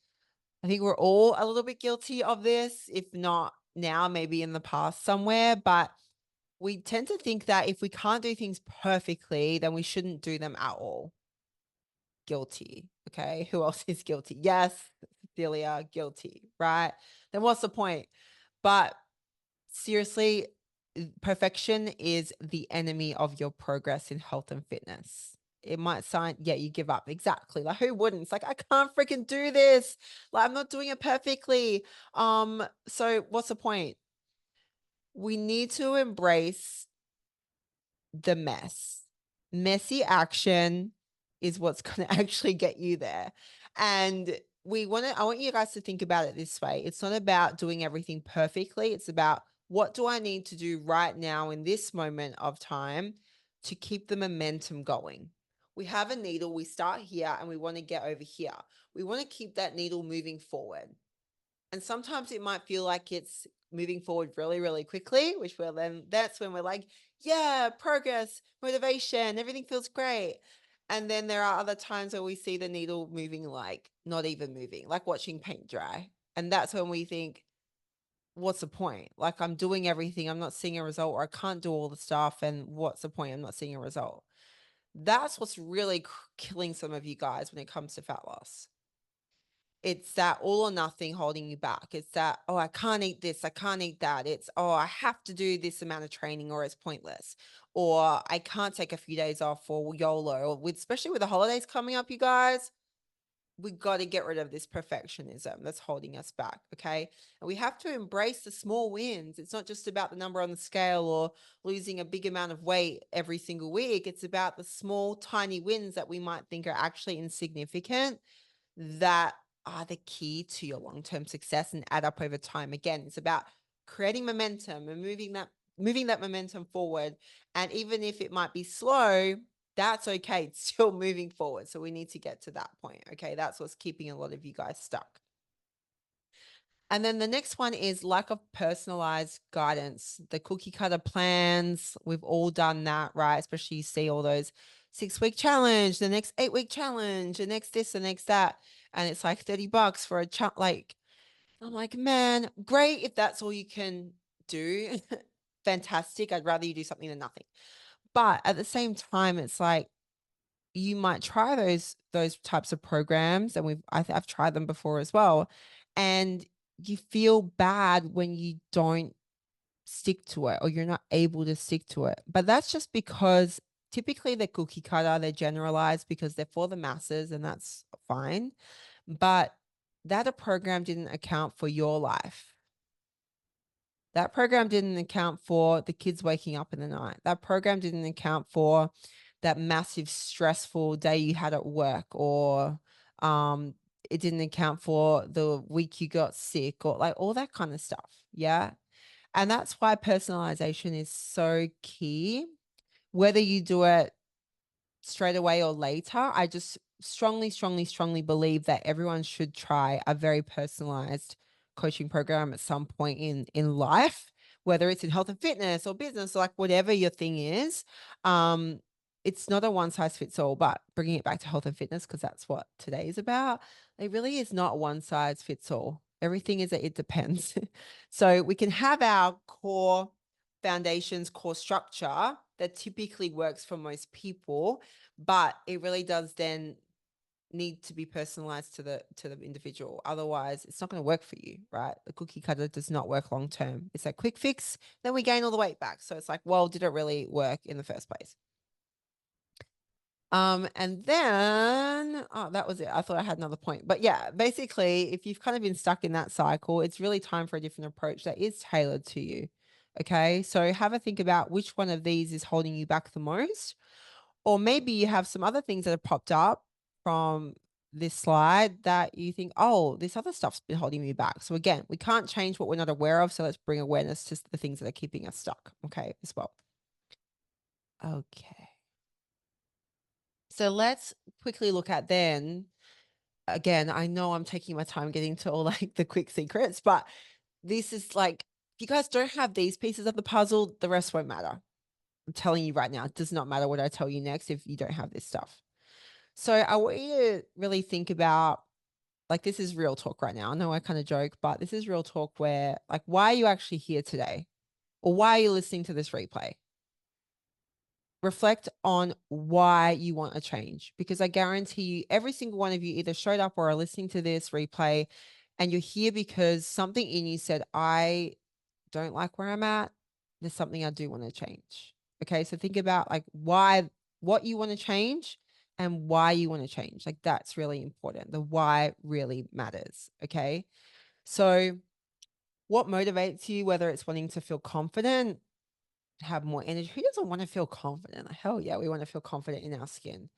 I think we're all a little bit guilty of this, if not now, maybe in the past somewhere. But we tend to think that if we can't do things perfectly, then we shouldn't do them at all. Guilty. Okay. Who else is guilty? Yes, Cecilia, guilty. Right. Then what's the point? But seriously, perfection is the enemy of your progress in health and fitness. It might sound, yeah, you give up. Exactly. Like, who wouldn't? It's like, I can't freaking do this. Like, I'm not doing it perfectly. So what's the point? We need to embrace the mess. Messy action is what's going to actually get you there. And I want you guys to think about it this way. It's not about doing everything perfectly. It's about, what do I need to do right now in this moment of time to keep the momentum going? We have a needle, we start here and we want to get over here. We want to keep that needle moving forward. And sometimes it might feel like it's moving forward really, really quickly, which that's when we're like, yeah, progress, motivation, everything feels great. And then there are other times where we see the needle moving, like not even moving, like watching paint dry. And that's when we think, what's the point? Like, I'm doing everything, I'm not seeing a result, or I can't do all the stuff. And what's the point? I'm not seeing a result. That's what's really killing some of you guys when it comes to fat loss. It's that all or nothing holding you back. It's that, oh, I can't eat this, I can't eat that. It's, oh, I have to do this amount of training or it's pointless. Or I can't take a few days off, or YOLO, or especially with the holidays coming up, you guys, we got to get rid of this perfectionism that's holding us back. Okay. And we have to embrace the small wins. It's not just about the number on the scale or losing a big amount of weight every single week. It's about the small, tiny wins that we might think are actually insignificant, that are the key to your long-term success and add up over time. Again, it's about creating momentum and moving that momentum forward. And even if it might be slow, that's okay. It's still moving forward. So we need to get to that point. Okay. That's what's keeping a lot of you guys stuck. And then the next one is lack of personalized guidance. The cookie cutter plans, we've all done that, right? Especially you see all those 6-week challenge, the next 8-week challenge, the next this, the next that. And it's like $30 for a like, I'm like, man, great if that's all you can do. Fantastic. I'd rather you do something than nothing. But at the same time, it's like you might try those types of programs, and I've tried them before as well. And you feel bad when you don't stick to it or you're not able to stick to it. But that's just because typically they're cookie cutter, they're generalized because they're for the masses, and that's fine. But that a program didn't account for your life. That program didn't account for the kids waking up in the night. That program didn't account for that massive stressful day you had at work, or it didn't account for the week you got sick, or like all that kind of stuff. Yeah. And that's why personalization is so key. Whether you do it straight away or later, I just strongly, strongly, strongly believe that everyone should try a very personalized coaching program at some point in life, whether it's in health and fitness or business, or like whatever your thing is. It's not a one size fits all, but bringing it back to health and fitness, because that's what today is about, it really is not one size fits all. Everything is that it depends. So we can have our core foundations, core structure that typically works for most people, but it really does then need to be personalized to the individual. Otherwise, it's not going to work for you, right? The cookie cutter does not work long term. It's a quick fix, then we gain all the weight back. So it's like, well, did it really work in the first place? And then, oh, that was it. I thought I had another point. But yeah, basically, if you've kind of been stuck in that cycle, it's really time for a different approach that is tailored to you. Okay. So have a think about which one of these is holding you back the most. Or maybe you have some other things that have popped up from this slide that you think, oh, this other stuff's been holding me back. So again, we can't change what we're not aware of. So let's bring awareness to the things that are keeping us stuck. Okay, as well. Okay. So let's quickly look at then, again, I know I'm taking my time getting to all like the quick secrets, but this is like, if you guys don't have these pieces of the puzzle, the rest won't matter. I'm telling you right now, it does not matter what I tell you next if you don't have this stuff. So I want you to really think about, like, this is real talk right now. I know I kind of joke, but this is real talk where, like, why are you actually here today? Or why are you listening to this replay? Reflect on why you want a change, because I guarantee you, every single one of you either showed up or are listening to this replay and you're here because something in you said, I don't like where I'm at. There's something I do want to change. Okay. So think about like what you want to change and why you want to change. Like that's really important. The why really matters. Okay. So what motivates you, whether it's wanting to feel confident, have more energy. Who doesn't want to feel confident? Hell yeah, we want to feel confident in our skin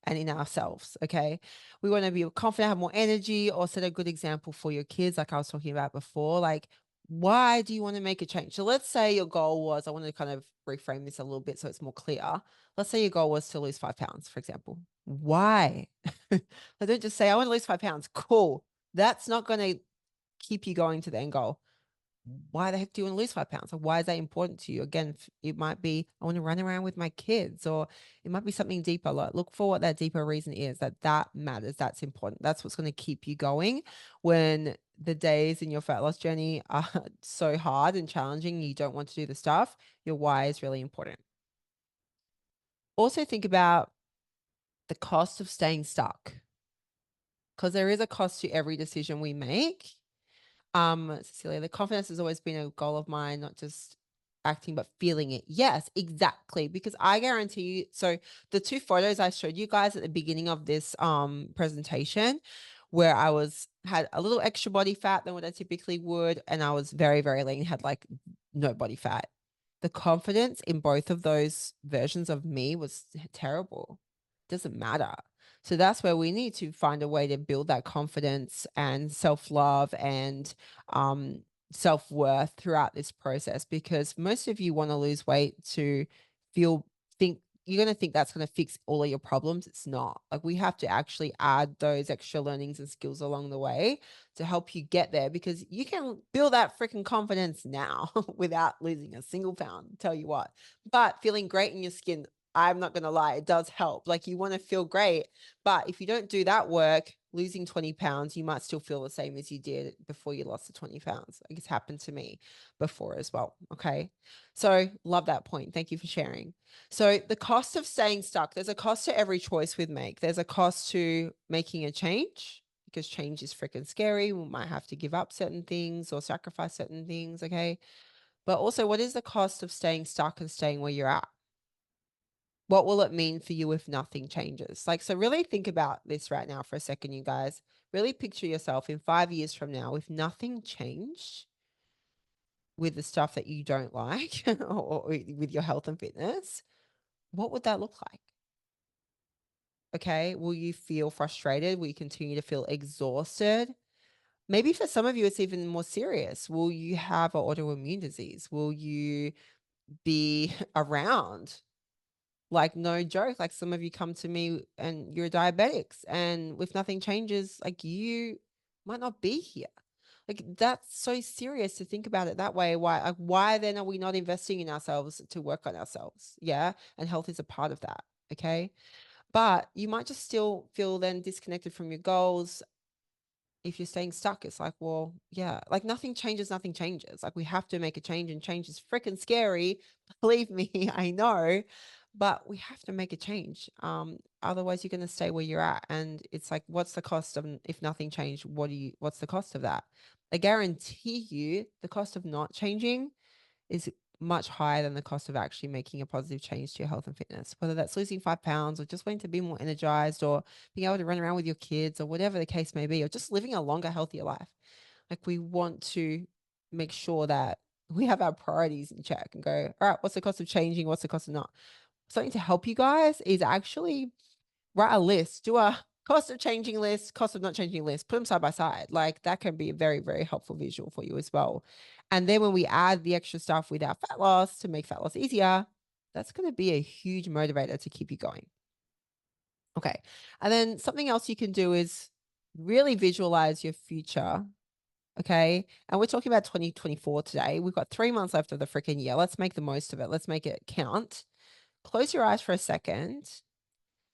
and in ourselves. Okay. We want to be confident, have more energy, or set a good example for your kids, like I was talking about before. Like, why do you want to make a change? So let's say your goal was, I want to kind of reframe this a little bit so it's more clear. Let's say your goal was to lose 5 pounds, for example. Why? I don't just say, I want to lose 5 pounds. Cool. That's not going to keep you going to the end goal. Why the heck do you want to lose 5 pounds? Or why is that important to you? Again, it might be, I want to run around with my kids, or it might be something deeper. Like, look for what that deeper reason is, that matters. That's important. That's what's going to keep you going when the days in your fat loss journey are so hard and challenging. You don't want to do the stuff. Your why is really important. Also think about the cost of staying stuck, because there is a cost to every decision we make. Cecilia, the confidence has always been a goal of mine, not just acting, but feeling it. Yes, exactly. Because I guarantee you, so the 2 photos I showed you guys at the beginning of this presentation, where I had a little extra body fat than what I typically would, and I was very, very lean, had like no body fat. The confidence in both of those versions of me was terrible. Doesn't matter. So that's where we need to find a way to build that confidence and self-love and self-worth throughout this process, because most of you want to lose weight to feel think you're going to think that's going to fix all of your problems. It's not. Like, we have to actually add those extra learnings and skills along the way to help you get there, because you can build that freaking confidence now without losing a single pound, tell you what. But feeling great in your skin, I'm not going to lie, it does help. Like, you want to feel great, but if you don't do that work, losing 20 pounds, you might still feel the same as you did before you lost the 20 pounds. Like, it's happened to me before as well. Okay. So love that point. Thank you for sharing. So the cost of staying stuck, there's a cost to every choice we make. There's a cost to making a change, because change is freaking scary. We might have to give up certain things or sacrifice certain things. Okay. But also, what is the cost of staying stuck and staying where you're at? What will it mean for you if nothing changes? Like, so really think about this right now for a second, you guys. Really picture yourself in 5 years from now, if nothing changed with the stuff that you don't like or with your health and fitness, what would that look like? Okay. Will you feel frustrated? Will you continue to feel exhausted? Maybe for some of you, it's even more serious. Will you have an autoimmune disease? Will you be around? Like, no joke, like, some of you come to me and you're diabetics, and if nothing changes, like, you might not be here. Like, that's so serious to think about it that way. Why then are we not investing in ourselves to work on ourselves? Yeah. And health is a part of that. Okay. But you might just still feel then disconnected from your goals. If you're staying stuck, it's like, well, yeah, like, nothing changes, nothing changes. Like, we have to make a change, and change is freaking scary. Believe me, I know, but we have to make a change. Otherwise you're going to stay where you're at. And it's like, what's the cost of, if nothing changed, what's the cost of that? I guarantee you the cost of not changing is much higher than the cost of actually making a positive change to your health and fitness, whether that's losing 5 pounds or just wanting to be more energized or being able to run around with your kids or whatever the case may be, or just living a longer, healthier life. Like, we want to make sure that we have our priorities in check and go, all right, what's the cost of changing? What's the cost of not? Something to help you guys is actually write a list, do a cost of changing list, cost of not changing list, put them side by side. Like, that can be a very, very helpful visual for you as well. And then when we add the extra stuff with our fat loss to make fat loss easier, that's going to be a huge motivator to keep you going. Okay. And then something else you can do is really visualize your future. Okay. And we're talking about 2024 today. We've got 3 months left of the freaking year. Let's make the most of it. Let's make it count. Close your eyes for a second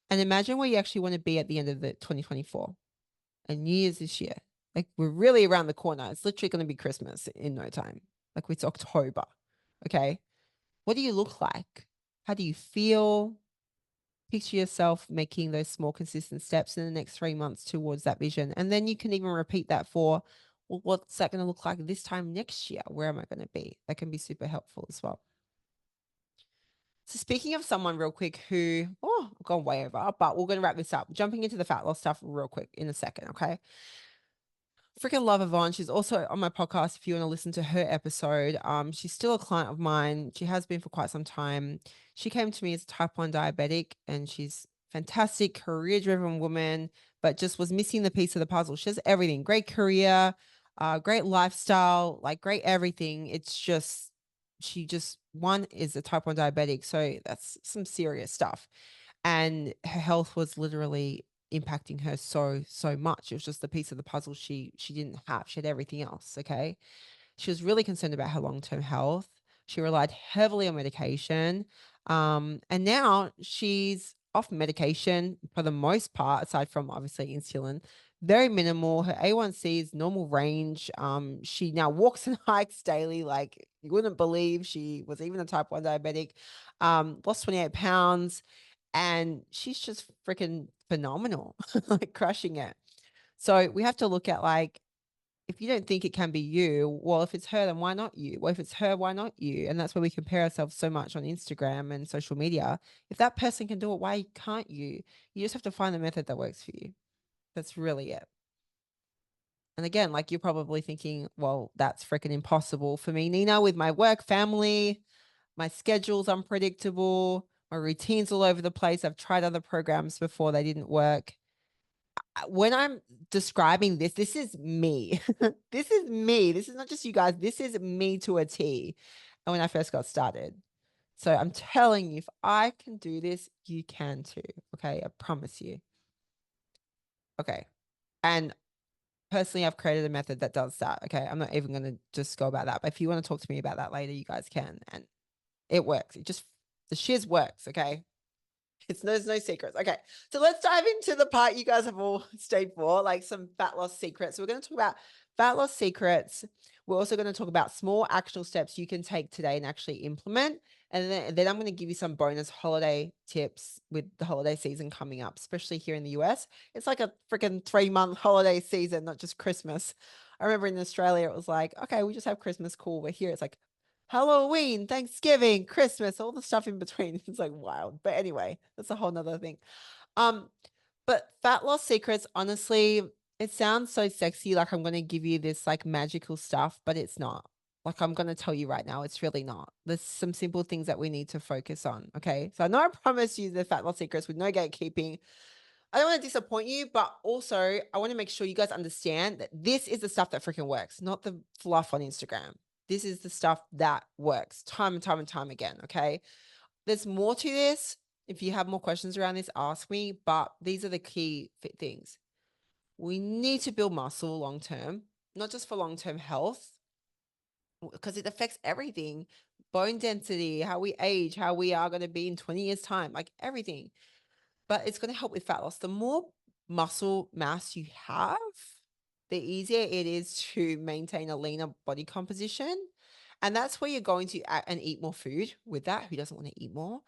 and imagine where you actually want to be at the end of the 2024 and New Year's this year. Like, we're really around the corner. It's literally going to be Christmas in no time. Like, it's October. Okay. What do you look like? How do you feel? Picture yourself making those small, consistent steps in the next 3 months towards that vision. And then you can even repeat that for, well, what's that going to look like this time next year? Where am I going to be? That can be super helpful as well. So speaking of someone real quick who, I've gone way over, but we're going to wrap this up. Jumping into the fat loss stuff real quick in a second, okay? Freaking love Yvonne. She's also on my podcast if you want to listen to her episode. She's still a client of mine. She has been for quite some time. She came to me as a type 1 diabetic, and she's fantastic, career-driven woman, but just was missing the piece of the puzzle. She has everything. Great career, great lifestyle, like, great everything. It's just, she just, one, is a type 1 diabetic. So that's some serious stuff. And her health was literally impacting her so much. It was just the piece of the puzzle she didn't have. She had everything else. Okay. She was really concerned about her long-term health. She relied heavily on medication. And now she's off medication for the most part, aside from obviously insulin. Very minimal. Her A1C is normal range. She now walks and hikes daily. Like, you wouldn't believe she was even a type 1 diabetic. Lost 28 pounds. And she's just freaking phenomenal, like, crushing it. So we have to look at, like, if you don't think it can be you, well, if it's her, then why not you? Well, if it's her, why not you? And that's where we compare ourselves so much on Instagram and social media. If that person can do it, why can't you? You just have to find the method that works for you. That's really it. And again, like, you're probably thinking, well, that's freaking impossible for me, Nina, with my work, family, my schedule's unpredictable, my routine's all over the place. I've tried other programs before, they didn't work. when I'm describing this, this is me. This is me. This is not just you guys. This is me to a T. And when I first got started. So I'm telling you, if I can do this, you can too. Okay. I promise you. Okay. And personally, I've created a method that does that. Okay. I'm not even going to just go about that. But if you want to talk to me about that later, you guys can. And it works. The shiz works. Okay. There's no secrets. Okay. So let's dive into the part you guys have all stayed for, like some fat loss secrets. So we're going to talk about fat loss secrets. We're also going to talk about small actionable steps you can take today and actually implement. And then I'm going to give you some bonus holiday tips with the holiday season coming up, especially here in the US. It's like a freaking 3-month holiday season, not just Christmas. I remember in Australia, it was like, okay, we just have Christmas, cool. But here it's like Halloween, Thanksgiving, Christmas, all the stuff in between. It's like wild. But anyway, that's a whole nother thing. Um, but fat loss secrets, honestly, it sounds so sexy, like I'm gonna give you this like magical stuff, but it's not. Like I'm gonna tell you right now, it's really not. There's some simple things that we need to focus on. Okay. So I know I promised you the fat loss secrets with no gatekeeping. I don't want to disappoint you, but also I want to make sure you guys understand that this is the stuff that freaking works, not the fluff on Instagram. This is the stuff that works time and time and time again. Okay. There's more to this. If you have more questions around this, ask me. But these are the key things. We need to build muscle long term, not just for long term health, because it affects everything: bone density, how we age, how we are going to be in 20 years' time, like everything. But it's going to help with fat loss. The more muscle mass you have, the easier it is to maintain a leaner body composition. And that's where you're going to and eat more food with that. Who doesn't want to eat more?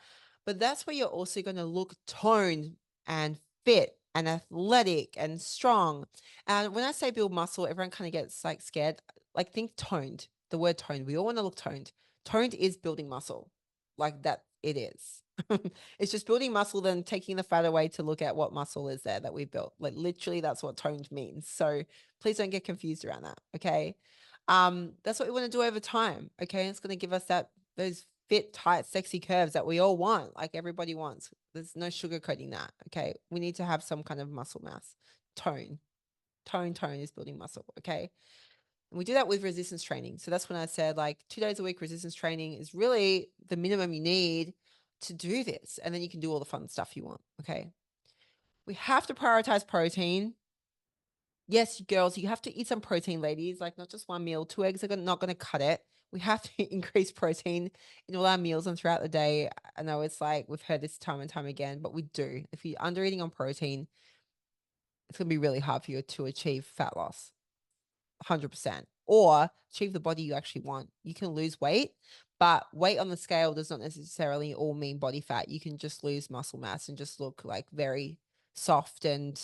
But that's where you're also going to look toned and fit and athletic and strong. And when I say build muscle, everyone kind of gets like scared. Like think toned, the word toned. We all want to look toned. Toned is building muscle. Like that it is. It's just building muscle, then taking the fat away to look at what muscle is there that we built. Like literally, that's what toned means. So please don't get confused around that. Okay. That's what we want to do over time. Okay. It's going to give us those fit, tight, sexy curves that we all want, like everybody wants. There's no sugarcoating that. Okay. We need to have some kind of muscle mass. Tone. Tone is building muscle. Okay. And we do that with resistance training. So that's when I said like 2 days a week resistance training is really the minimum you need to do this. And then you can do all the fun stuff you want. Okay. We have to prioritize protein. Yes, girls, you have to eat some protein, ladies, like not just one meal. 2 eggs are not going to cut it. We have to increase protein in all our meals and throughout the day. I know it's like we've heard this time and time again, but we do. If you're under eating on protein, it's going to be really hard for you to achieve fat loss. 100%, or achieve the body you actually want. You can lose weight, but weight on the scale does not necessarily all mean body fat. You can just lose muscle mass and just look like very soft and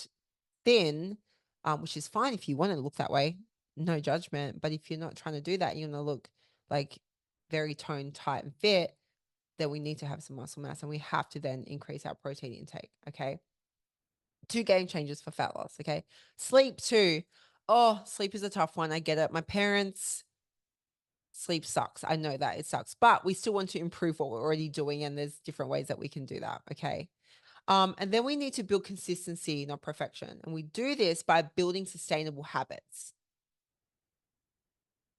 thin, which is fine if you want to look that way. No judgment. But if you're not trying to do that, you're going to look like very toned, tight, and fit, then we need to have some muscle mass and we have to then increase our protein intake. Okay. 2 game changers for fat loss. Okay. Sleep too. Oh, sleep is a tough one. I get it. My parents, sleep sucks. I know that it sucks, but we still want to improve what we're already doing. And there's different ways that we can do that. Okay. And then we need to build consistency, not perfection. And we do this by building sustainable habits.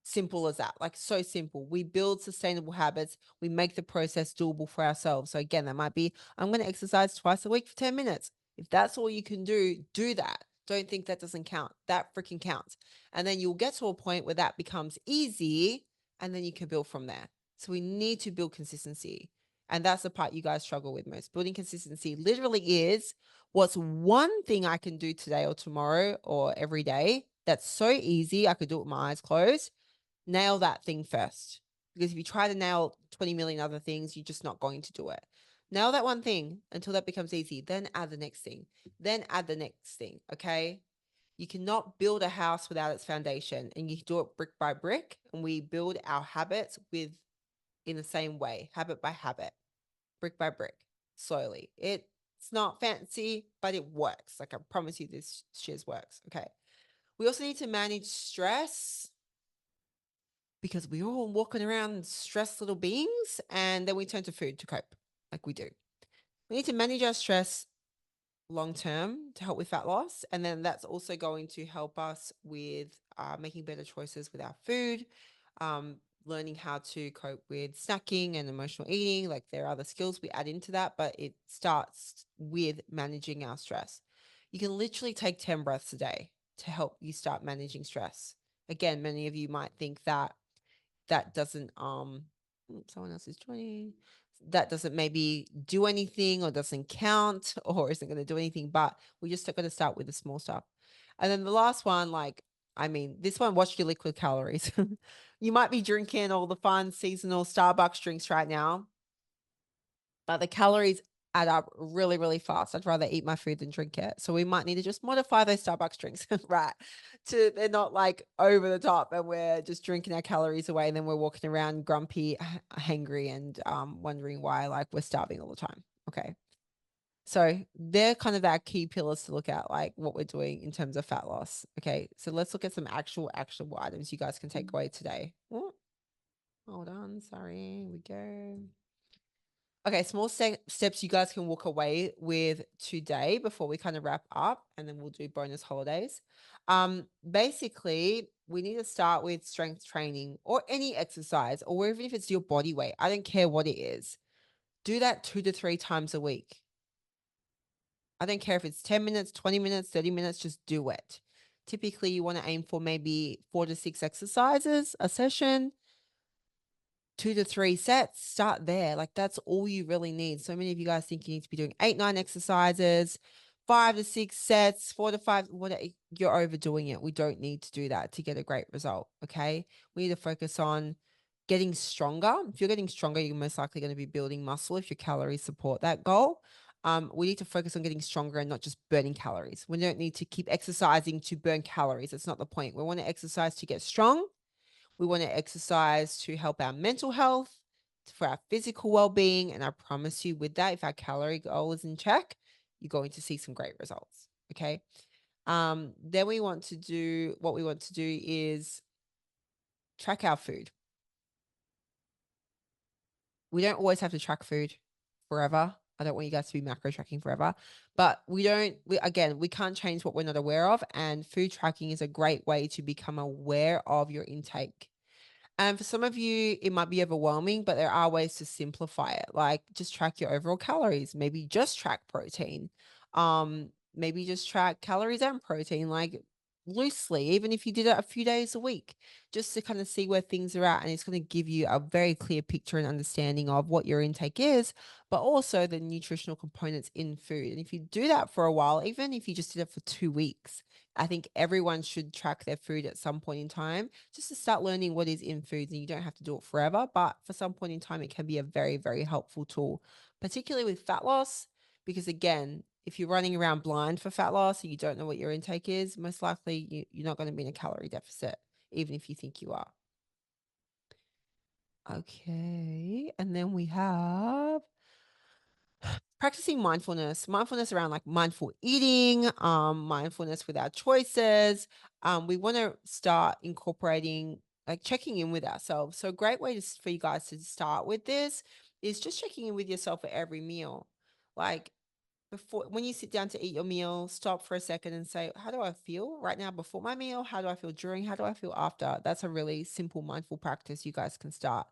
Simple as that, like so simple. We build sustainable habits. We make the process doable for ourselves. So again, that might be, I'm going to exercise twice a week for 10 minutes. If that's all you can do that. Don't think that doesn't count. That freaking counts. And then you'll get to a point where that becomes easy and then you can build from there. So we need to build consistency. And that's the part you guys struggle with most. Building consistency literally is what's one thing I can do today or tomorrow or every day that's so easy. I could do it with my eyes closed. Nail that thing first. Because if you try to nail 20 million other things, you're just not going to do it. Nail that one thing until that becomes easy. Then add the next thing. Then add the next thing. Okay. You cannot build a house without its foundation, and you do it brick by brick. And we build our habits in the same way, habit by habit, brick by brick, slowly. It's not fancy, but it works. Like I promise you, this shiz works. Okay. We also need to manage stress, because we're all walking around stressed little beings, and then we turn to food to cope, like we do. We need to manage our stress long term to help with fat loss. And then that's also going to help us with making better choices with our food, learning how to cope with snacking and emotional eating. Like there are other skills we add into that, but it starts with managing our stress. You can literally take 10 breaths a day to help you start managing stress. Again, many of you might think that that doesn't someone else is joining, that doesn't maybe do anything or doesn't count or isn't going to do anything, but we just got to start with the small stuff. And then the last one, like, I mean, this one, watch your liquid calories. You might be drinking all the fun seasonal Starbucks drinks right now, but the calories add up really, really fast. I'd rather eat my food than drink it. So we might need to just modify those Starbucks drinks, right? To they're not like over the top and we're just drinking our calories away and then we're walking around grumpy, hangry, and wondering why like we're starving all the time. Okay. So they're kind of our key pillars to look at, like what we're doing in terms of fat loss. Okay. So let's look at some actionable items you guys can take away today. Oh, hold on. Sorry. Here we go. Okay, small steps you guys can walk away with today before we kind of wrap up, and then we'll do bonus holidays. Basically, we need to start with strength training or any exercise, or even if it's your body weight. I don't care what it is. Do that 2 to 3 times a week. I don't care if it's 10 minutes, 20 minutes, 30 minutes, just do it. Typically, you want to aim for maybe 4 to 6 exercises a session. 2 to 3 sets, start there. Like that's all you really need. So many of you guys think you need to be doing 8, 9 exercises, 5 to 6 sets, 4 to 5, whatever. You're overdoing it. We don't need to do that to get a great result. Okay. We need to focus on getting stronger. If you're getting stronger, you're most likely going to be building muscle if your calories support that goal. We need to focus on getting stronger and not just burning calories. We don't need to keep exercising to burn calories. That's not the point. We want to exercise to get strong. We want to exercise to help our mental health, for our physical well-being. And I promise you with that, if our calorie goal is in check, you're going to see some great results. Okay. Then we want to do, what we want to do is track our food. We don't always have to track food forever. I don't want you guys to be macro tracking forever, but we can't change what we're not aware of. And food tracking is a great way to become aware of your intake. And for some of you, it might be overwhelming, but there are ways to simplify it. Like just track your overall calories. Maybe just track protein. Maybe just track calories and protein, like loosely, even if you did it a few days a week, just to kind of see where things are at. And it's going to give you a very clear picture and understanding of what your intake is, but also the nutritional components in food. And if you do that for a while, even if you just did it for 2 weeks, I think everyone should track their food at some point in time just to start learning what is in foods. And you don't have to do it forever, but for some point in time, it can be a very, very helpful tool, particularly with fat loss. Because again, if you're running around blind for fat loss and you don't know what your intake is, most likely you're not going to be in a calorie deficit, even if you think you are. Okay. And then we have practicing mindfulness around like mindful eating, mindfulness with our choices. We want to start incorporating like checking in with ourselves. So a great way for you guys to start with this is just checking in with yourself at every meal. Like before, when you sit down to eat your meal, stop for a second and say, how do I feel right now before my meal? How do I feel during? How do I feel after? That's a really simple mindful practice you guys can start.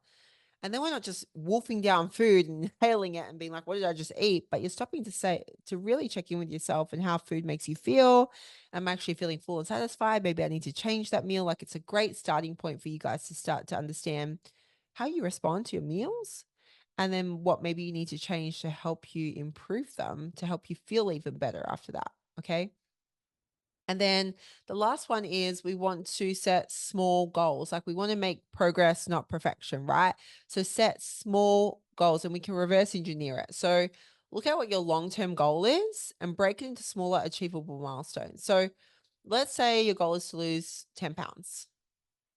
And then we're not just wolfing down food and inhaling it and being like, what did I just eat? But you're stopping to really check in with yourself and how food makes you feel. I'm actually feeling full and satisfied. Maybe I need to change that meal. Like it's a great starting point for you guys to start to understand how you respond to your meals and then what maybe you need to change to help you improve them, to help you feel even better after that. Okay. And then the last one is we want to set small goals. Like we want to make progress, not perfection, right? So set small goals and we can reverse engineer it. So look at what your long-term goal is and break it into smaller achievable milestones. So let's say your goal is to lose 10 pounds.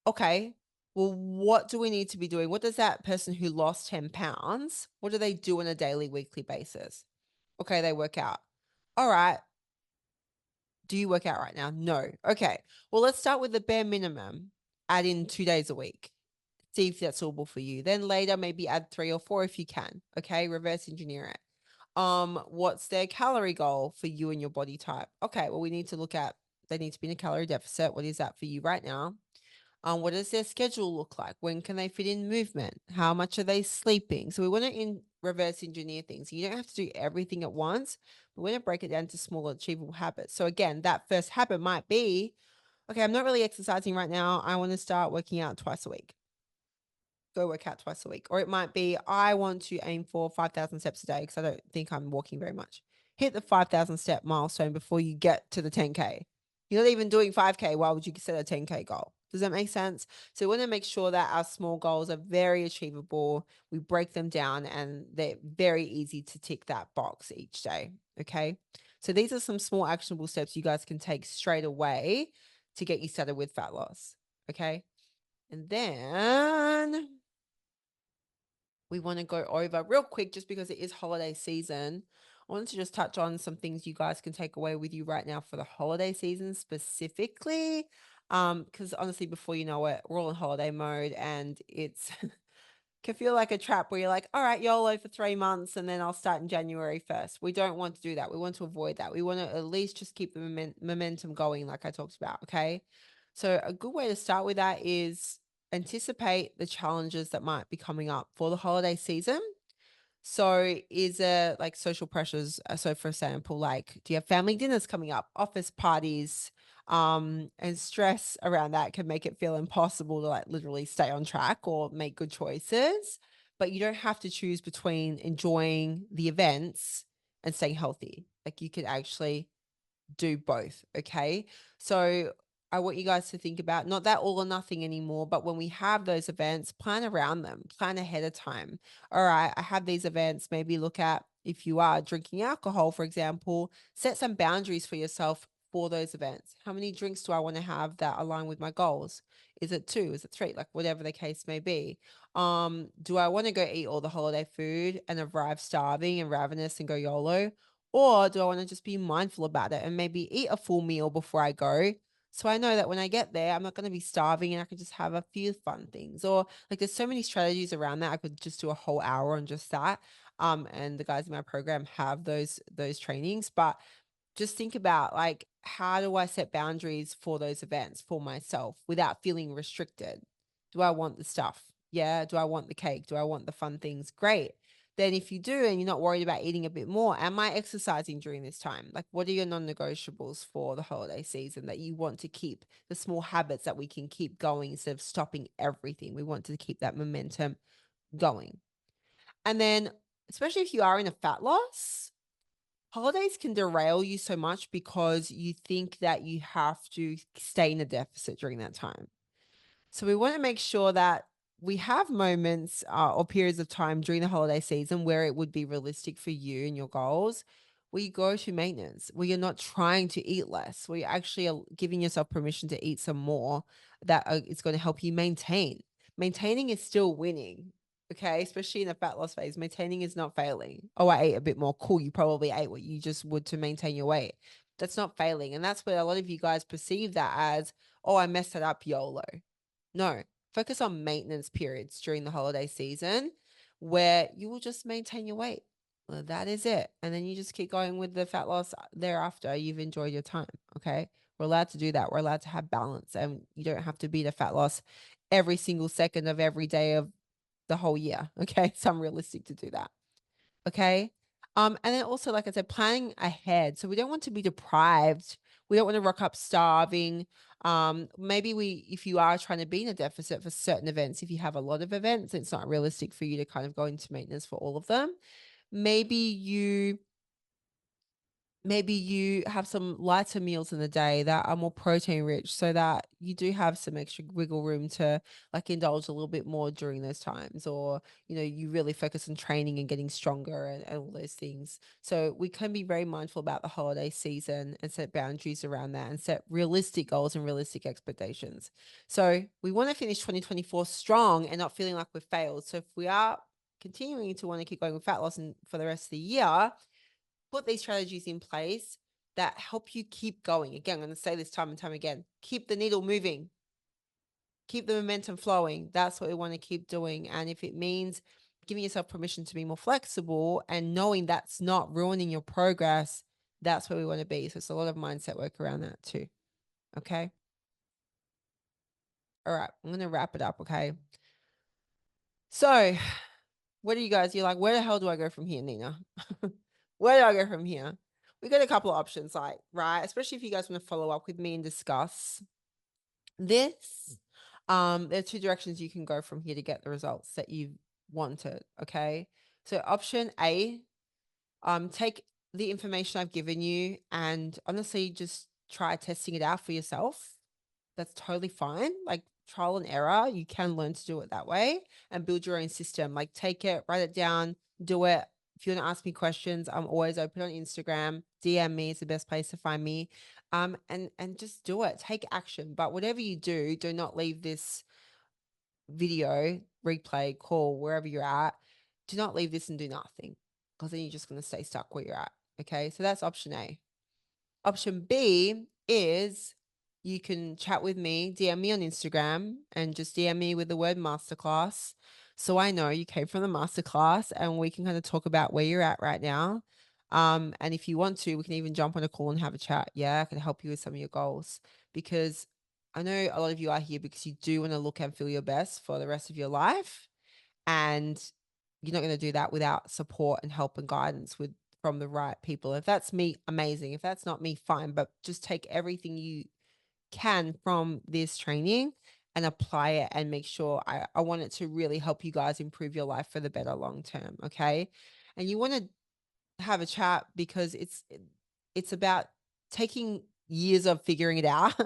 Okay. Well, what do we need to be doing? What does that person who lost 10 pounds, what do they do on a daily, weekly basis? Okay, they work out. All right. Do you work out right now? No. Okay. Well, let's start with the bare minimum. Add in 2 days a week. See if that's doable for you. Then later, maybe add 3 or 4 if you can. Okay. Reverse engineer it. What's their calorie goal for you and your body type? Okay, well, we need to look at, they need to be in a calorie deficit. What is that for you right now? What does their schedule look like? When can they fit in movement? How much are they sleeping? So we want to reverse engineer things. You don't have to do everything at once. We want to break it down to smaller, achievable habits. So again, that first habit might be, okay, I'm not really exercising right now. I want to start working out twice a week. Go work out twice a week. Or it might be, I want to aim for 5,000 steps a day because I don't think I'm walking very much. Hit the 5,000 step milestone before you get to the 10K. You're not even doing 5K. Why would you set a 10K goal? Does that make sense? So we want to make sure that our small goals are very achievable. We break them down and they're very easy to tick that box each day. Okay. So these are some small actionable steps you guys can take straight away to get you started with fat loss. Okay. And then we want to go over real quick, just because it is holiday season. I wanted to just touch on some things you guys can take away with you right now for the holiday season specifically. Because honestly, before you know it, we're all in holiday mode and it's can feel like a trap where you're like, all right, YOLO for 3 months and then I'll start in January 1st. We don't want to do that. We want to avoid that. We want to at least just keep the momentum going, like I talked about. Okay. So a good way to start with that is anticipate the challenges that might be coming up for the holiday season. So is there like social pressures? So for example, like, do you have family dinners coming up, office parties, and stress around that can make it feel impossible to like literally stay on track or make good choices. But you don't have to choose between enjoying the events and staying healthy. Like you could actually do both. Okay. So I want you guys to think about not that all or nothing anymore, but when we have those events, plan around them, plan ahead of time. All right, I have these events. Maybe look at, if you are drinking alcohol, for example, set some boundaries for yourself for those events. How many drinks do I want to have that align with my goals? Is it 2? Is it 3? Like whatever the case may be. Do I want to go eat all the holiday food and arrive starving and ravenous and go YOLO? Or do I want to just be mindful about it and maybe eat a full meal before I go? So I know that when I get there, I'm not going to be starving and I can just have a few fun things. Or like there's so many strategies around that. I could just do a whole hour on just that. And the guys in my program have those trainings. But just think about like, how do I set boundaries for those events for myself without feeling restricted? Do I want the stuff? Yeah. Do I want the cake? Do I want the fun things? Great. Then if you do and you're not worried about eating a bit more, am I exercising during this time? Like what are your non-negotiables for the holiday season that you want to keep, the small habits that we can keep going instead of stopping everything? We want to keep that momentum going. And then especially if you are in a fat loss, holidays can derail you so much because you think that you have to stay in a deficit during that time. So we want to make sure that we have moments or periods of time during the holiday season where it would be realistic for you and your goals, where you go to maintenance, where you're not trying to eat less, where you actually are giving yourself permission to eat some more that is going to help you maintain. Maintaining is still winning. Okay, especially in a fat loss phase, maintaining is not failing. Oh, I ate a bit more. Cool. You probably ate what you just would to maintain your weight. That's not failing. And that's where a lot of you guys perceive that as, oh, I messed it up, YOLO. No, focus on maintenance periods during the holiday season where you will just maintain your weight. Well, that is it. And then you just keep going with the fat loss thereafter. You've enjoyed your time. Okay. We're allowed to do that. We're allowed to have balance and you don't have to be the fat loss every single second of every day of the whole year. Okay. So I'm realistic to do that. Okay. And then also, like I said, planning ahead. So we don't want to be deprived. We don't want to rock up starving. Maybe if you are trying to be in a deficit for certain events, if you have a lot of events, it's not realistic for you to kind of go into maintenance for all of them. Maybe you have some lighter meals in the day that are more protein rich so that you do have some extra wiggle room to like indulge a little bit more during those times, or you really focus on training and getting stronger and all those things. So we can be very mindful about the holiday season and set boundaries around that and set realistic goals and realistic expectations. So we want to finish 2024 strong and not feeling like we've failed. So if we are continuing to want to keep going with fat loss and for the rest of the year, put these strategies in place that help you keep going. Again, I'm going to say this time and time again, keep the needle moving, keep the momentum flowing. That's what we want to keep doing. And if it means giving yourself permission to be more flexible and knowing that's not ruining your progress, that's where we want to be. So it's a lot of mindset work around that too. Okay. All right. I'm going to wrap it up. Okay. So what do you guys, you're like, where the hell do I go from here, Nina? Where do I go from here? We got a couple of options, like, right? Especially if you guys want to follow up with me and discuss this. There are two directions you can go from here to get the results that you wanted. Okay. So option A, take the information I've given you and honestly just try testing it out for yourself. That's totally fine. Like trial and error, you can learn to do it that way and build your own system. Like take it, write it down, do it. If you want to ask me questions, I'm always open on Instagram. DM me, it's the best place to find me. And just do it. Take action. But whatever you do not leave this video, replay, call, wherever you're at. Do not leave this and do nothing, because then you're just going to stay stuck where you're at. Okay. So that's option A. Option B is you can chat with me, DM me on Instagram, and just DM me with the word masterclass. So I know you came from the masterclass and we can kind of talk about where you're at right now. And if you want to, we can even jump on a call and have a chat. Yeah, I can help you with some of your goals, because I know a lot of you are here because you do want to look and feel your best for the rest of your life. And you're not going to do that without support and help and guidance from the right people. If that's me, amazing. If that's not me, fine. But just take everything you can from this training and apply it and make sure I want it to really help you guys improve your life for the better long term. Okay. And you want to have a chat because it's about taking years of figuring it out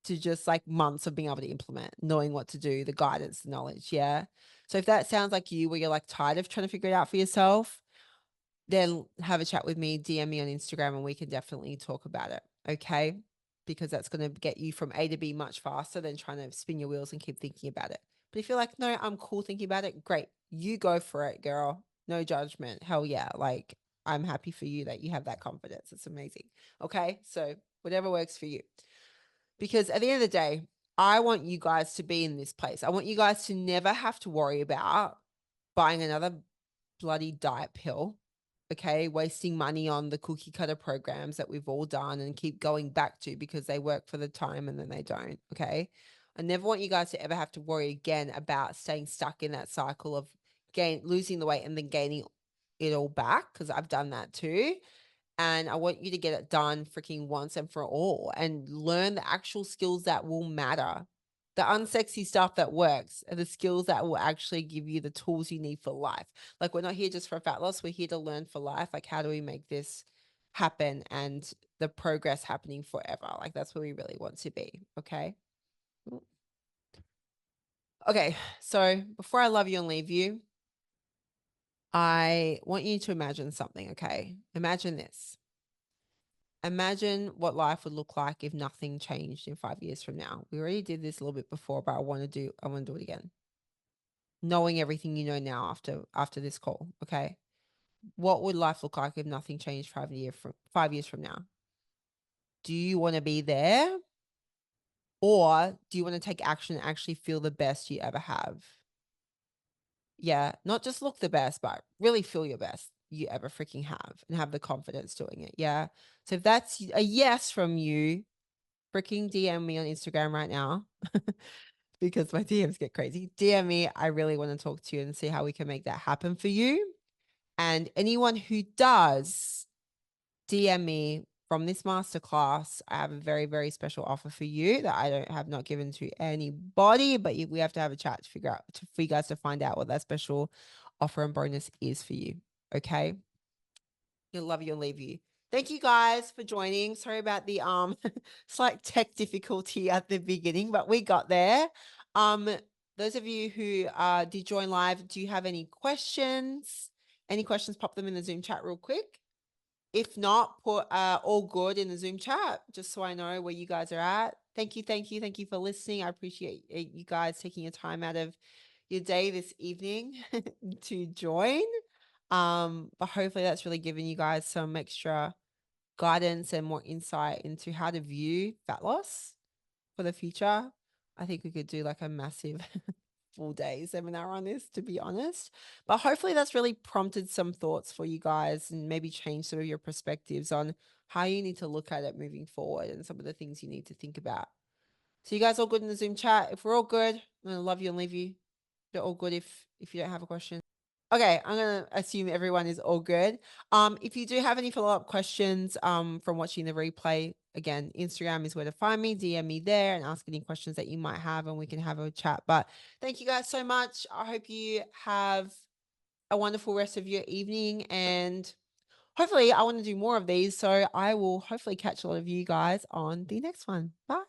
to just like months of being able to implement, knowing what to do, the guidance, the knowledge. Yeah. So if that sounds like you, where you're like tired of trying to figure it out for yourself, then have a chat with me, DM me on Instagram, and we can definitely talk about it. Okay. Because that's going to get you from A to B much faster than trying to spin your wheels and keep thinking about it. But if you're like, no, I'm cool thinking about it, great. You go for it, girl. No judgment. Hell yeah. Like, I'm happy for you that you have that confidence. It's amazing. Okay. So whatever works for you. Because at the end of the day, I want you guys to be in this place. I want you guys to never have to worry about buying another bloody diet pill, okay? Wasting money on the cookie cutter programs that we've all done and keep going back to because they work for the time and then they don't, okay? I never want you guys to ever have to worry again about staying stuck in that cycle of losing the weight and then gaining it all back, because I've done that too. And I want you to get it done freaking once and for all and learn the actual skills that will matter. The unsexy stuff that works are the skills that will actually give you the tools you need for life. Like, we're not here just for fat loss. We're here to learn for life. Like, how do we make this happen and the progress happening forever? Like, that's where we really want to be. Okay. Okay. So before I love you and leave you, I want you to imagine something. Okay. Imagine this. Imagine what life would look like if nothing changed in 5 years from now. We already did this a little bit before, but I want to do it again. Knowing everything you know now after this call, okay? What would life look like if nothing changed 5 years from now? Do you want to be there? Or do you want to take action and actually feel the best you ever have? Yeah, not just look the best, but really feel your best you ever freaking have and have the confidence doing it. Yeah. So if that's a yes from you, freaking DM me on Instagram right now because my DMs get crazy. DM me. I really want to talk to you and see how we can make that happen for you. And anyone who does DM me from this masterclass, I have a very, very special offer for you that I don't have not given to anybody, but we have to have a chat to figure out for you guys to find out what that special offer and bonus is for you. Okay. He'll love you and leave you. Thank you guys for joining. Sorry about the slight tech difficulty at the beginning, but we got there. Those of you who did join live, do you have any questions? Any questions, pop them in the Zoom chat real quick. If not, put all good in the Zoom chat, just so I know where you guys are at. Thank you for listening. I appreciate you guys taking your time out of your day this evening to join. But hopefully that's really given you guys some extra guidance and more insight into how to view fat loss for the future. I think we could do like a massive full day seminar on this, to be honest. But hopefully that's really prompted some thoughts for you guys and maybe change some of your perspectives on how you need to look at it moving forward and some of the things you need to think about. So you guys all good in the Zoom chat? If we're all good, I'm gonna love you and leave you. You're all good if you don't have a question. Okay, I'm gonna assume everyone is all good. If you do have any follow-up questions from watching the replay, again, Instagram is where to find me. DM me there and ask any questions that you might have, and we can have a chat. But thank you guys so much. I hope you have a wonderful rest of your evening, and hopefully I want to do more of these. So I will hopefully catch a lot of you guys on the next one. Bye.